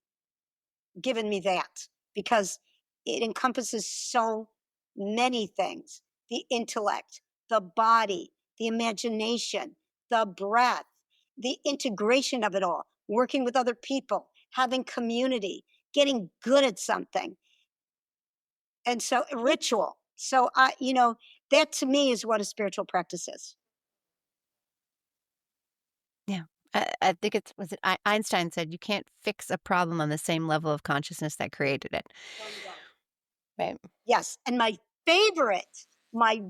given me that, because it encompasses so many things: the intellect, the body, the imagination, the breath, the integration of it all, working with other people, having community, getting good at something. And so ritual. So that to me is what a spiritual practice is. Yeah. I think Einstein said, you can't fix a problem on the same level of consciousness that created it. No, you don't. Right. Yes. And my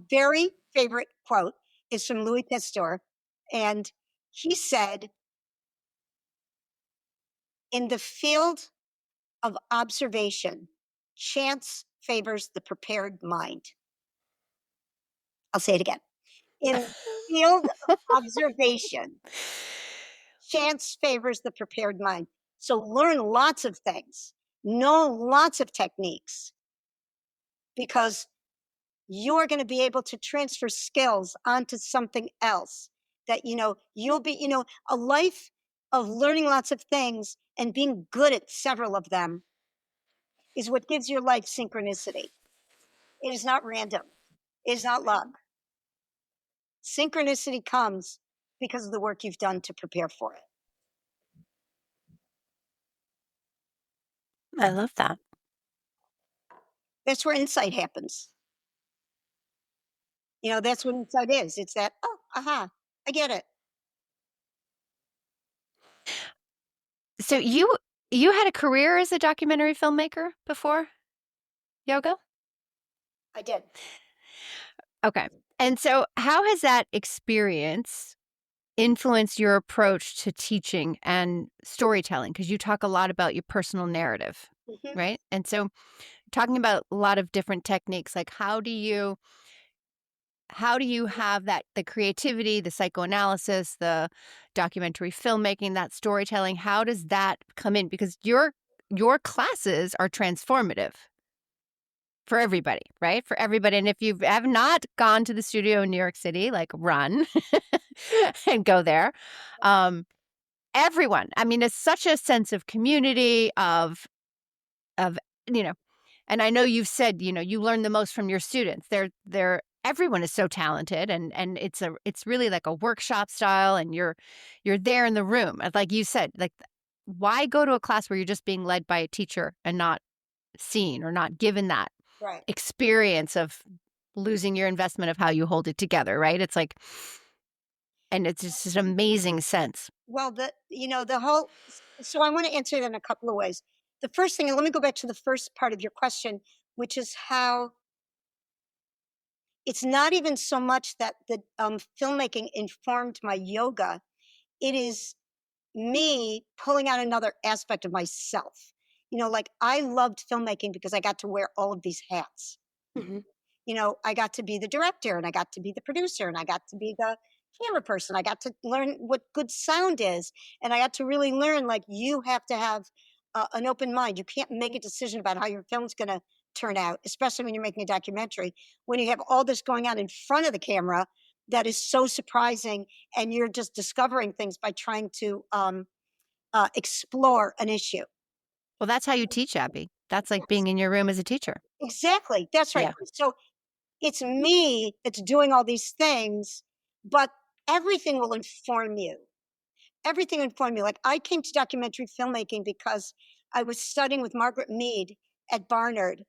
very favorite quote is from Louis Pasteur. And he said, in the field of observation, chance favors the prepared mind. I'll say it again. In the field of observation, chance favors the prepared mind. So learn lots of things, know lots of techniques, because you're going to be able to transfer skills onto something else that, you'll be, a life of learning lots of things and being good at several of them is what gives your life synchronicity. It is not random. It is not luck. Synchronicity comes because of the work you've done to prepare for it. I love that. That's where insight happens. That's what insight is. It's that, oh, aha, I get it. So you had a career as a documentary filmmaker before yoga? I did. Okay. And so how has that experience influenced your approach to teaching and storytelling? Because you talk a lot about your personal narrative, Mhm. right? And so talking about a lot of different techniques, like how do you have that the creativity, the psychoanalysis, the documentary filmmaking, that storytelling, how does that come in? Because your classes are transformative for everybody, right? For everybody. And if you have not gone to the studio in New York City, like run and go there. Everyone. I mean, it's such a sense of community of you know, and I know you've said, you learn the most from your students. They're everyone is so talented and it's really like a workshop style and you're there in the room. Like you said, like why go to a class where you're just being led by a teacher and not seen or not given that Right. experience of losing your investment of how you hold it together, right? It's like, and it's just an amazing sense. Well, the whole, so I want to answer it in a couple of ways. The first thing, and let me go back to the first part of your question, which is how it's not even so much that the filmmaking informed my yoga. It is me pulling out another aspect of myself. Like I loved filmmaking because I got to wear all of these hats. Mhm. I got to be the director and I got to be the producer and I got to be the camera person. I got to learn what good sound is. And I got to really learn like you have to have an open mind. You can't make a decision about how your film's going to turn out, especially when you're making a documentary, when you have all this going on in front of the camera that is so surprising and you're just discovering things by trying to explore an issue. Well, that's how you teach, Abby. That's like being in your room as a teacher. Exactly. That's right. Yeah. So it's me that's doing all these things, but everything will inform you. Everything informed me. Like I came to documentary filmmaking because I was studying with Margaret Mead at Barnard,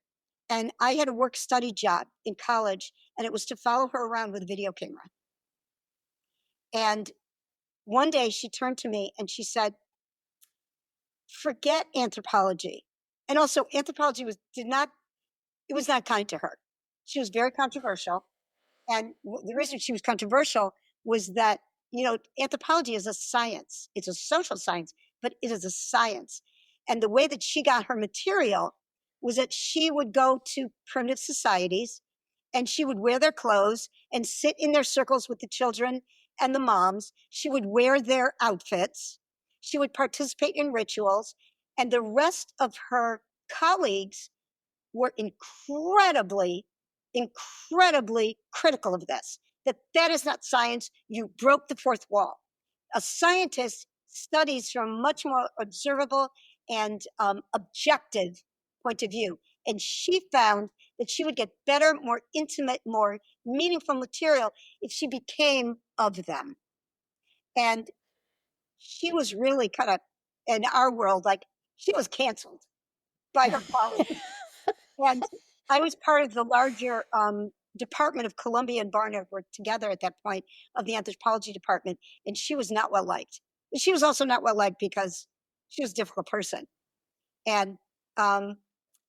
and I had a work study job in college, and it was to follow her around with a video camera. And one day she turned to me and she said, "Forget anthropology." And also, anthropology it was not kind to her. She was very controversial. And the reason she was controversial was that, anthropology is a science. It's a social science, but it is a science. And the way that she got her material was that she would go to primitive societies and she would wear their clothes and sit in their circles with the children and the moms. She would wear their outfits. She would participate in rituals. And the rest of her colleagues were incredibly critical of this, that is not science. You broke the fourth wall. A scientist studies from a much more observable and objective point of view. And she found that she would get better, more intimate, more meaningful material if she became of them. And she was really kind of, in our world, like she was canceled by her colleagues. And I was part of the larger department of Columbia and Barnard were together at that point of the anthropology department, and she was not well liked. But she was also not well liked because she was a difficult person. And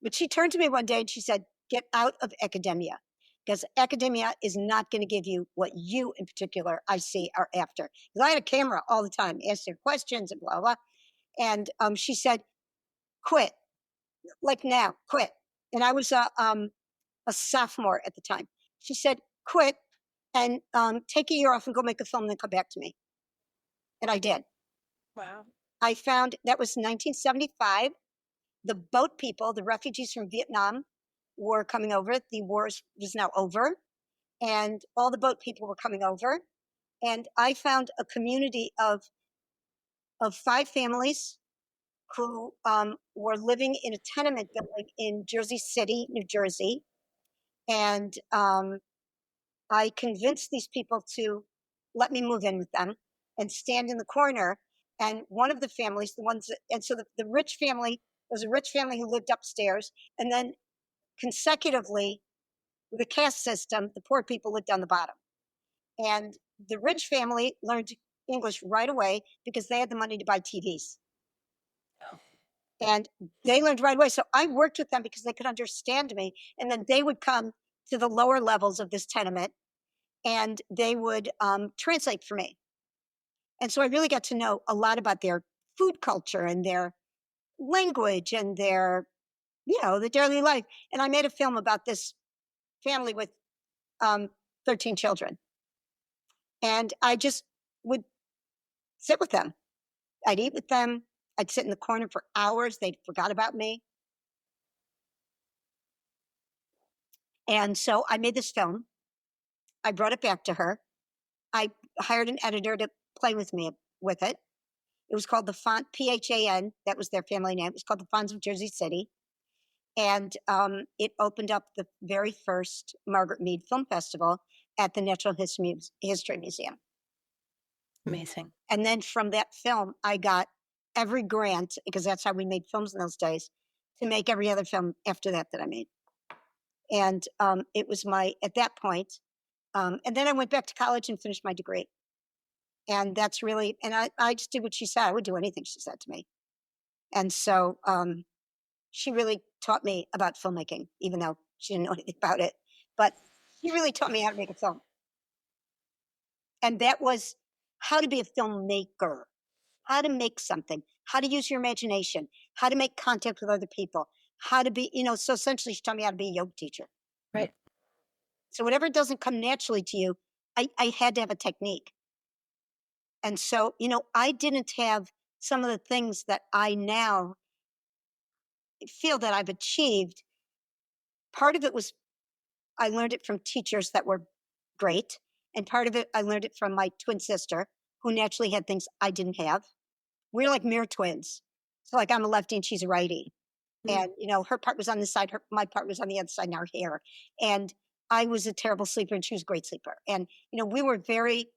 but she turned to me one day and she said, "Get out of academia, because academia is not going to give you what you, in particular, I see are after." Because I had a camera all the time, answering questions and blah blah. And she said, "Quit, like now, quit." And I was a sophomore at the time. She said, "Quit and take a year off and go make a film and then come back to me." And I did. Wow. I found that was 1975. The boat people, the refugees from Vietnam, were coming over. The war was now over, and all the boat people were coming over. And I found a community of 5 families who were living in a tenement building in Jersey City, New Jersey. And I convinced these people to let me move in with them and stand in the corner. And one of the families, and so the rich family, there was a rich family who lived upstairs. And then consecutively, with the caste system, the poor people lived on the bottom. And the rich family learned English right away because they had the money to buy TVs. And they learned right away. So I worked with them because they could understand me. And then they would come to the lower levels of this tenement and they would translate for me. And so I really got to know a lot about their food culture and their language and their, the daily life. And I made a film about this family with 13 children. And I just would sit with them. I'd eat with them. I'd sit in the corner for hours. They'd forgot about me. And so I made this film. I brought it back to her. I hired an editor to play with me with it. It was called the Font, PHAN. That was their family name. It was called the Fonts of Jersey City. And it opened up the very first Margaret Mead Film Festival at the Natural History Museum. Amazing. And then from that film, I got every grant, because that's how we made films in those days, to make every other film after that I made. And it was at that point, and then I went back to college and finished my degree. And that's really, and I just did what she said. I would do anything she said to me. And so she really taught me about filmmaking, even though she didn't know anything about it. But she really taught me how to make a film. And that was how to be a filmmaker, how to make something, how to use your imagination, how to make contact with other people, how to be, so essentially she taught me how to be a yoga teacher. Right. So whatever doesn't come naturally to you, I had to have a technique. And so, I didn't have some of the things that I now feel that I've achieved. Part of it was I learned it from teachers that were great. And part of it, I learned it from my twin sister, who naturally had things I didn't have. We're like mirror twins. So like I'm a lefty and she's a righty. And, her part was on this side, my part was on the other side in our hair. And I was a terrible sleeper and she was a great sleeper. And, we were very,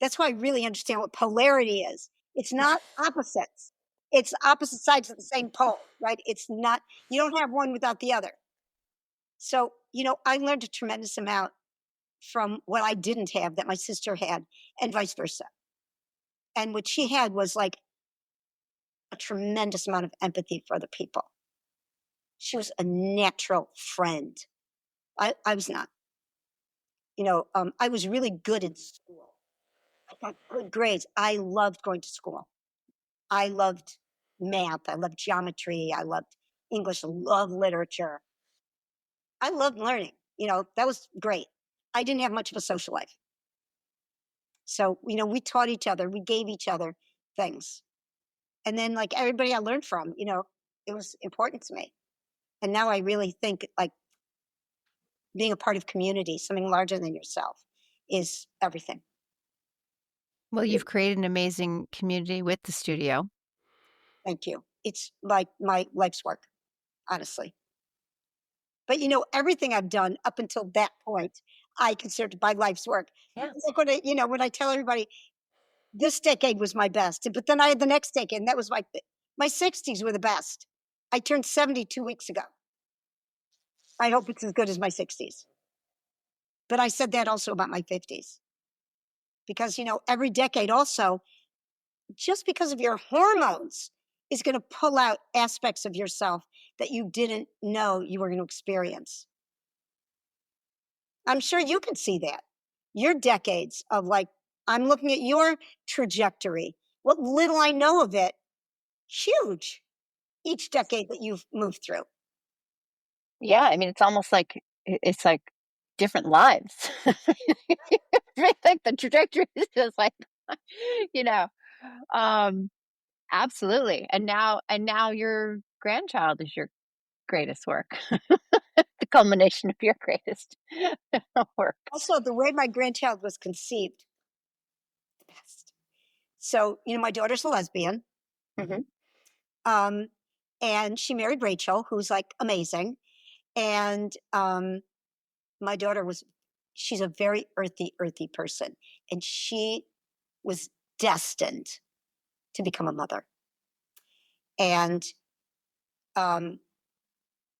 that's why I really understand what polarity is. It's not opposites. It's opposite sides of the same pole, right? It's not, you don't have one without the other. So, I learned a tremendous amount from what I didn't have that my sister had and vice versa. And what she had was like a tremendous amount of empathy for other people. She was a natural friend. I was not. I was really good in school. I got good grades. I loved going to school. I loved math. I loved geometry. I loved English. I loved literature. I loved learning. That was great. I didn't have much of a social life. So, we taught each other. We gave each other things. And then like everybody I learned from, it was important to me. And now I really think like being a part of community, something larger than yourself, is everything. Well, you've created an amazing community with the studio. Thank you. It's like my life's work, honestly. But everything I've done up until that point, I considered my life's work. Yeah. Like when I tell everybody this decade was my best, but then I had the next decade, and that was my 60s were the best. I turned 70 2 weeks ago. I hope it's as good as my 60s. But I said that also about my 50s. Because, every decade also, just because of your hormones, is going to pull out aspects of yourself that you didn't know you were going to experience. I'm sure you can see that. Your decades of like, I'm looking at your trajectory. What little I know of it, huge, each decade that you've moved through. Yeah, I mean, it's almost like it's like different lives. Right? Like the trajectory is just like, you know, um, absolutely. And now your grandchild is your greatest work, the culmination of your greatest work. Also, the way my grandchild was conceived, the best. So, my daughter's a lesbian. Mhm. And she married Rachel, who's like amazing. And my daughter she's a very earthy person. And she was destined to become a mother. And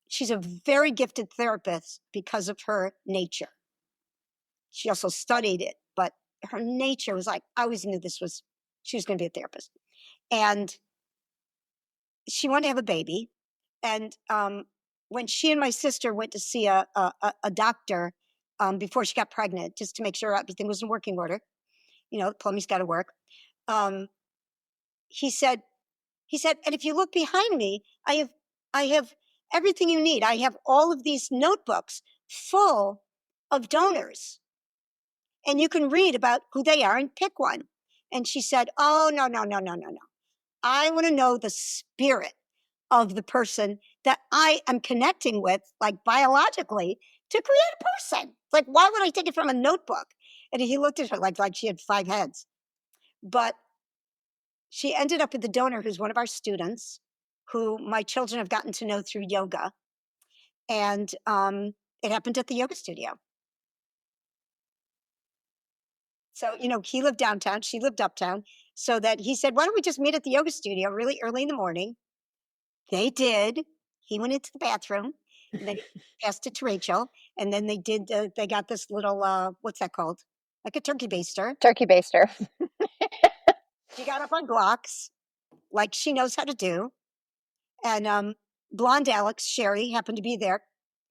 she's a very gifted therapist because of her nature. She also studied it, but her nature was like, I always knew she was going to be a therapist. And she wanted to have a baby. And when she and my sister went to see a doctor before she got pregnant, just to make sure everything was in working order, plumbing's got to work. He said, and if you look behind me, I have everything you need. I have all of these notebooks full of donors, and you can read about who they are and pick one. And she said, oh, no. I want to know the spirit of the person that I am connecting with, like biologically, to create a person. Like, why would I take it from a notebook? And he looked at her like she had 5 heads. But she ended up with the donor who's one of our students, who my children have gotten to know through yoga. And it happened at the yoga studio. So, he lived downtown, she lived uptown. So that he said, why don't we just meet at the yoga studio really early in the morning? They did. He went into the bathroom, and they passed it to Rachel. And then they got this little, what's that called? Like a turkey baster. Turkey baster. She got up on blocks, like she knows how to do. And blonde Alex, Sherry, happened to be there.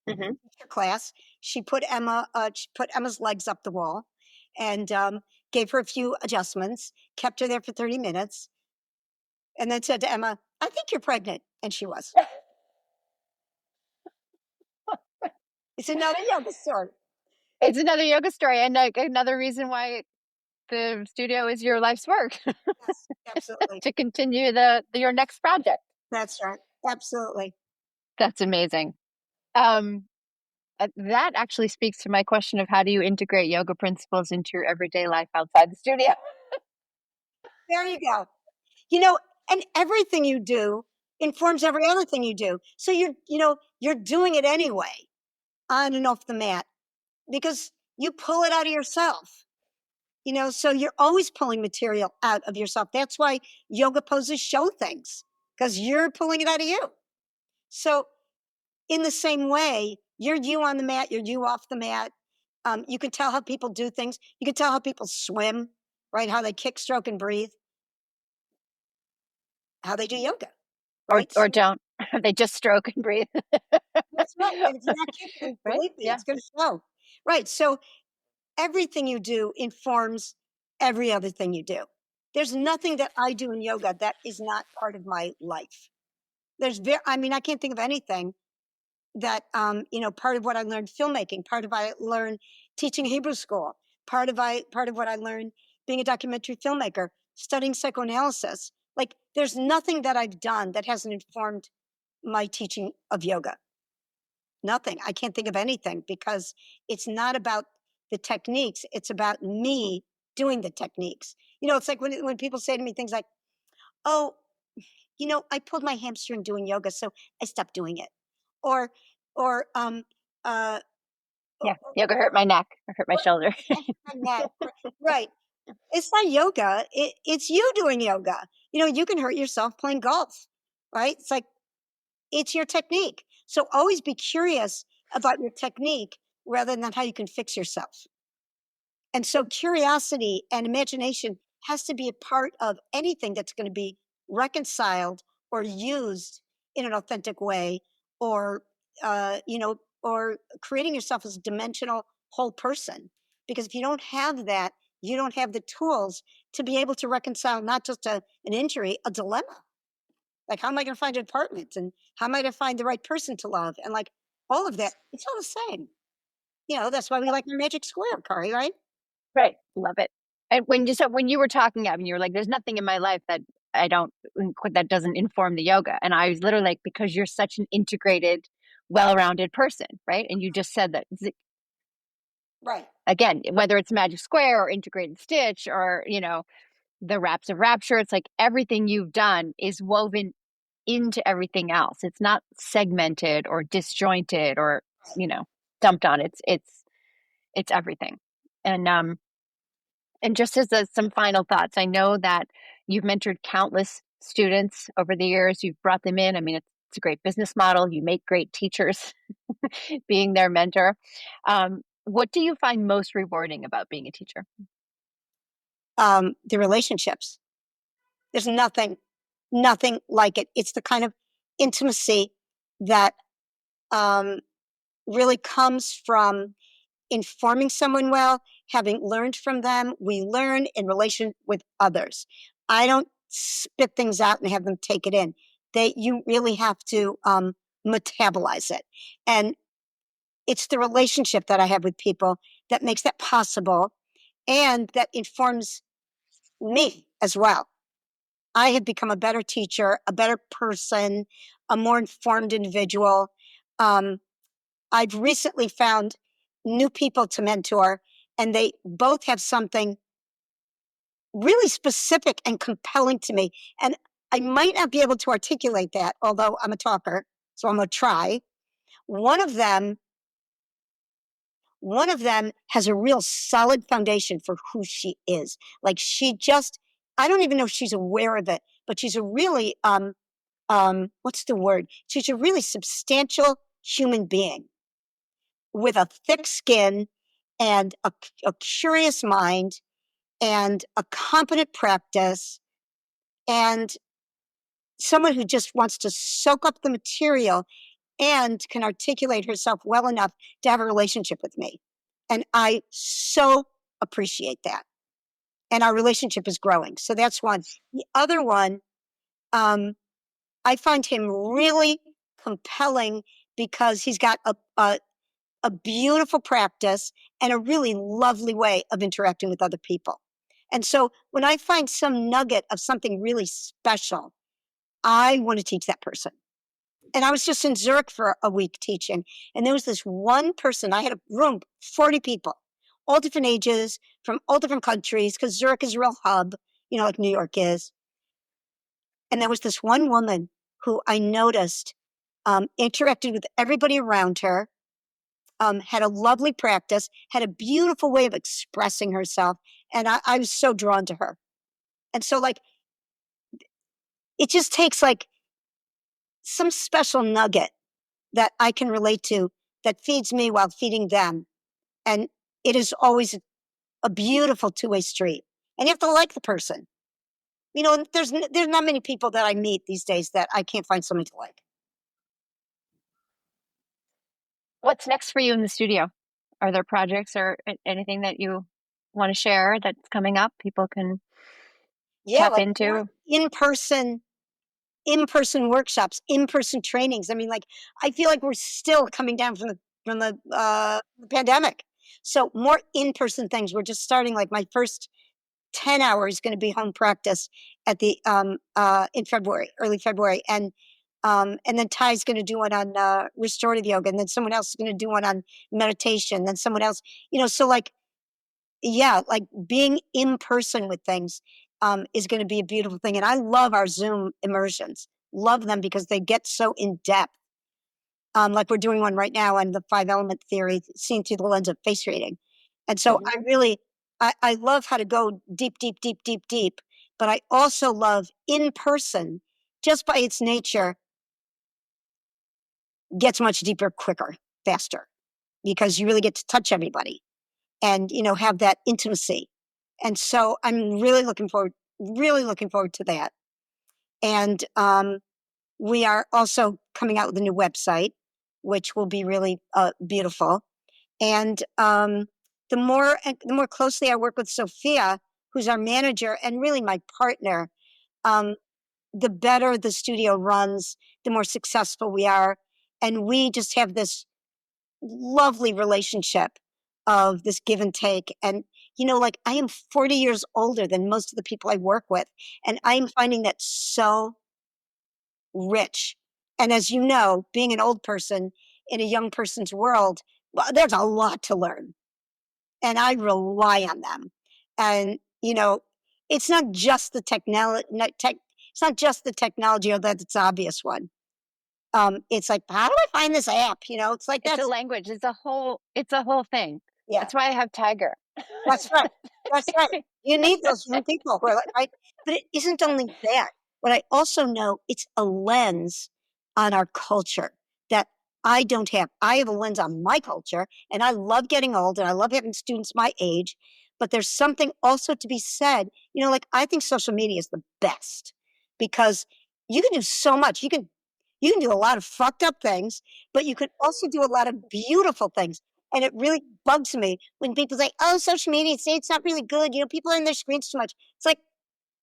Mm-hmm. Class. She put Emma's legs up the wall, and gave her a few adjustments, kept her there for 30 minutes, and then said to Emma, I think you're pregnant. And she was. It's another yoga story. It's another yoga story, and another reason why the studio is your life's work. Yes, absolutely. To continue your next project. That's right. Absolutely. That's amazing. That actually speaks to my question of how do you integrate yoga principles into your everyday life outside the studio? There you go. And everything you do informs every other thing you do. So you're doing it anyway, on and off the mat, because you pull it out of yourself. So you're always pulling material out of yourself. That's why yoga poses show things, because you're pulling it out of you. So in the same way, you're you on the mat, you're you off the mat. You can tell how people do things. You can tell how people swim, right? How they kick, stroke, and breathe. How they do yoga, right? Or don't. They just stroke and breathe. That's right. And if you're not kicking, Right? believe me, Yeah. it's going to show. Right. So everything you do informs every other thing you do. There's nothing that I do in yoga that is not part of my life. I can't think of anything that, part of what I learned filmmaking, part of what I learned teaching Hebrew school, part of what I learned being a documentary filmmaker, studying psychoanalysis. Like, there's nothing that I've done that hasn't informed my teaching of yoga. Nothing. I can't think of anything, because it's not about the techniques. It's about me doing the techniques. It's like when people say to me things like, oh, I pulled my hamstring doing yoga, so I stopped doing it. Or, Yeah. Yoga hurt my neck or hurt my shoulder. right. It's not yoga. It's you doing yoga. You can hurt yourself playing golf, right? It's like, it's your technique. So always be curious about your technique rather than how you can fix yourself. And so curiosity and imagination has to be a part of anything that's going to be reconciled or used in an authentic way, or, or creating yourself as a dimensional whole person. Because if you don't have that, you don't have the tools to be able to reconcile not just an injury, a dilemma. Like, how am I going to find an apartment? And how am I going to find the right person to love? And like all of that, it's all the same. That's why we like the magic square, Kari, right? Right. Love it. And when you were talking, Abby, you were like, there's nothing in my life that that doesn't inform the yoga. And I was literally like, because you're such an integrated, well-rounded person, right? And you just said that. Right. Again, whether it's Magic Square or Integrated Stitch or, the Wraps of Rapture, it's like everything you've done is woven into everything else. It's not segmented or disjointed or, dumped on. It's everything. And just as some final thoughts, I know that you've mentored countless students over the years. You've brought them in. I mean, it's a great business model. You make great teachers being their mentor. What do you find most rewarding about being a teacher? The relationships. There's nothing nothing like it. It's the kind of intimacy that really comes from informing someone well, having learned from them. We learn in relation with others. I don't spit things out and have them take it in. You really have to metabolize it. And it's the relationship that I have with people that makes that possible and that informs me as well. I have become a better teacher, a better person, a more informed individual. I've recently found new people to mentor, and they both have something really specific and compelling to me. And I might not be able to articulate that, although I'm a talker, so I'm going to try. One of them has a real solid foundation for who she is. Like I don't even know if she's aware of it, but she's a really, what's the word? She's a really substantial human being with a thick skin and a curious mind and a competent practice and someone who just wants to soak up the material and can articulate herself well enough to have a relationship with me. And I so appreciate that. And our relationship is growing. So that's one. The other one, I find him really compelling because he's got a beautiful practice and a really lovely way of interacting with other people. And so when I find some nugget of something really special, I want to teach that person. And I was just in Zurich for a week teaching, and there was this one person. I had a room, 40 people, all different ages, from all different countries, because Zurich is a real hub, like New York is. And there was this one woman who I noticed interacted with everybody around her, had a lovely practice, had a beautiful way of expressing herself. And I was so drawn to her. And so it just takes some special nugget that I can relate to that feeds me while feeding them. And it is always a beautiful two-way street. And you have to like the person. There's not many people that I meet these days that I can't find somebody to like. What's next for you in the studio? Are there projects or anything that you want to share that's coming up people can tap into? In-person workshops, in-person trainings. I mean, I feel like we're still coming down from the pandemic. So more in-person things. We're just starting. My first 10 hours going to be home practice at the in February, early February, and then Ty's going to do one on restorative yoga, and then someone else is going to do one on meditation, then someone else, so being in person with things is going to be a beautiful thing. And I love our Zoom immersions, love them because they get so in depth. Like we're doing one right now on the 5-element theory, seen through the lens of face reading. And so I love how to go deep, deep, deep, deep, deep, but I also love in person, just by its nature, gets much deeper, quicker, faster, because you really get to touch everybody and, have that intimacy. And so I'm really looking forward to that. And we are also coming out with a new website, which will be really beautiful. And the more closely I work with Sophia, who's our manager and really my partner, the better the studio runs, the more successful we are. And we just have this lovely relationship of this give and take. And, I am 40 years older than most of the people I work with. And I'm finding that so rich. And as you know, being an old person in a young person's world, well, there's a lot to learn. And I rely on them. And, it's not just the technology, it's not just the technology, although that's an obvious one. It's like, how do I find this app? It's like It's a language. It's a whole thing. Yeah. That's why I have Tiger. That's right. That's right. You need those young people who are right. But it isn't only that. What I also know, it's a lens on our culture that I don't have. I have a lens on my culture, and I love getting old, and I love having students my age. But there's something also to be said. I think social media is the best because you can do so much. You can do a lot of fucked up things, but you can also do a lot of beautiful things. And it really bugs me when people say, oh, social media, say it's not really good. You know, people are in their screens too much. It's like,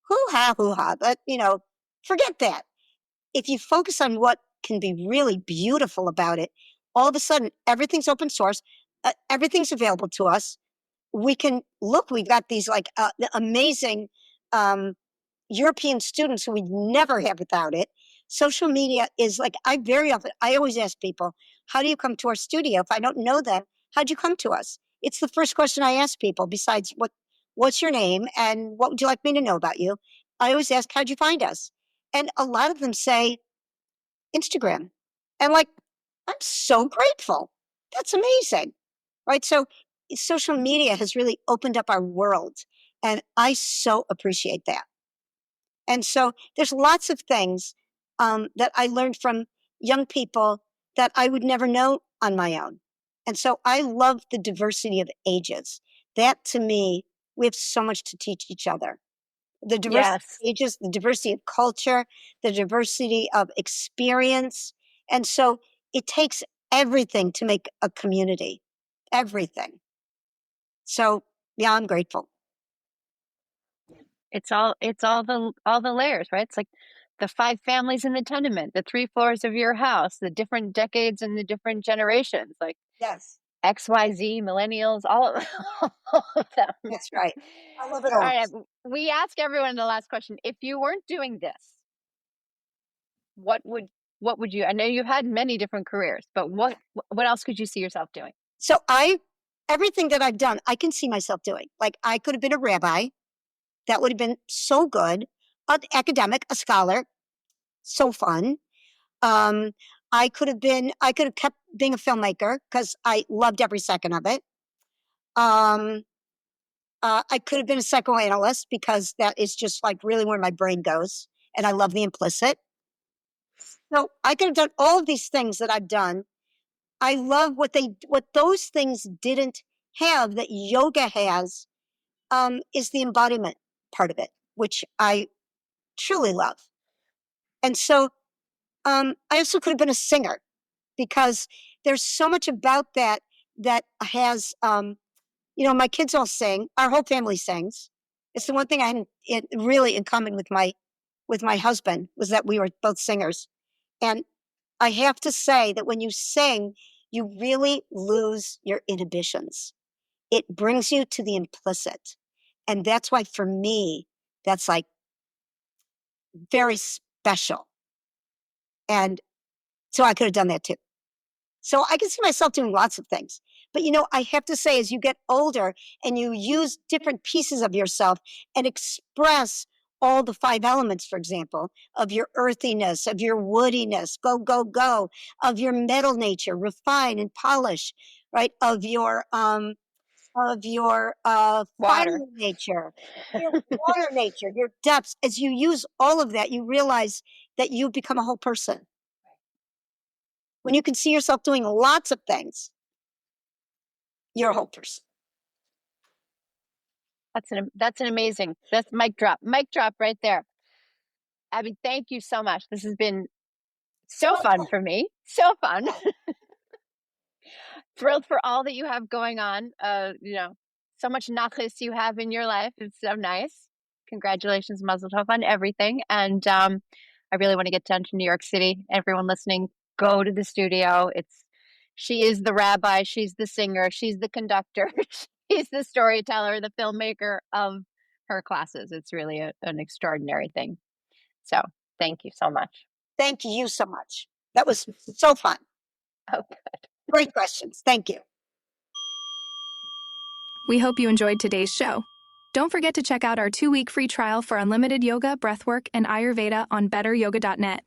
hoo-ha, hoo-ha. But, you know, forget that. If you focus on what can be really beautiful about it, all of a sudden, everything's open source. Everything's available to us. We can look, we've got these like amazing European students who we'd never have without it. Social media is like, I always ask people, how do you come to our studio? If I don't know them, how'd you come to us? It's the first question I ask people besides what's your name and what would you like me to know about you? I always ask, how'd you find us? And a lot of them say Instagram. And like, I'm so grateful. That's amazing. Right. So social media has really opened up our world. And I so appreciate that. And so there's lots of things that I learned from young people that I would never know on my own. And so I love the diversity of ages. That to me, we have so much to teach each other. The diversity Yes. of ages, the diversity of culture, the diversity of experience. And so it takes everything to make a community, everything. So yeah, I'm grateful. It's all the layers, right? It's like the 5 families in the tenement, the 3 floors of your house, the different decades and the different generations, like Yes, XYZ, millennials, all of all of them. that's right. I love it All all. right, we ask everyone the last question. If you weren't doing this, what would you, I know you've had many different careers, but what else could you see yourself doing? So everything that I've done, I can see myself doing. Like I could have been a rabbi. That would have been so good. An academic, a scholar, so fun. Um, I could have kept being a filmmaker because I loved every second of it. I could have been a psychoanalyst because that is just like really where my brain goes. And I love the implicit. So I could have done all of these things that I've done. I love what those things didn't have that yoga has, is the embodiment part of it, which I truly love. And so I also could have been a singer because there's so much about that has, my kids all sing. Our whole family sings. It's the one thing I had really in common with my husband was that we were both singers. And I have to say that when you sing, you really lose your inhibitions. It brings you to the implicit. And that's why for me, that's like very special. And so I could have done that too. So I can see myself doing lots of things. But I have to say, as you get older and you use different pieces of yourself and express all the 5 elements, for example, of your earthiness, of your woodiness, go, go, go, of your metal nature, refine and polish, right? Of your fire Water. nature, your water nature, your depths. As you use all of that, you realize that you become a whole person. When you can see yourself doing lots of things, you're a whole person. That's an amazing, that's mic drop right there. Abbie, thank you so much. This has been so fun for me. So fun. Thrilled for all that you have going on. So much nachas you have in your life. It's so nice. Congratulations, Mazel Tov on everything. And I really want to get down to New York City. Everyone listening, go to the studio. She is the rabbi. She's the singer. She's the conductor. She's the storyteller, the filmmaker of her classes. It's really an extraordinary thing. So thank you so much. Thank you so much. That was so fun. Oh, Great questions. Thank you. We hope you enjoyed today's show. Don't forget to check out our 2-week free trial for unlimited yoga, breathwork, and Ayurveda on betteryoga.net.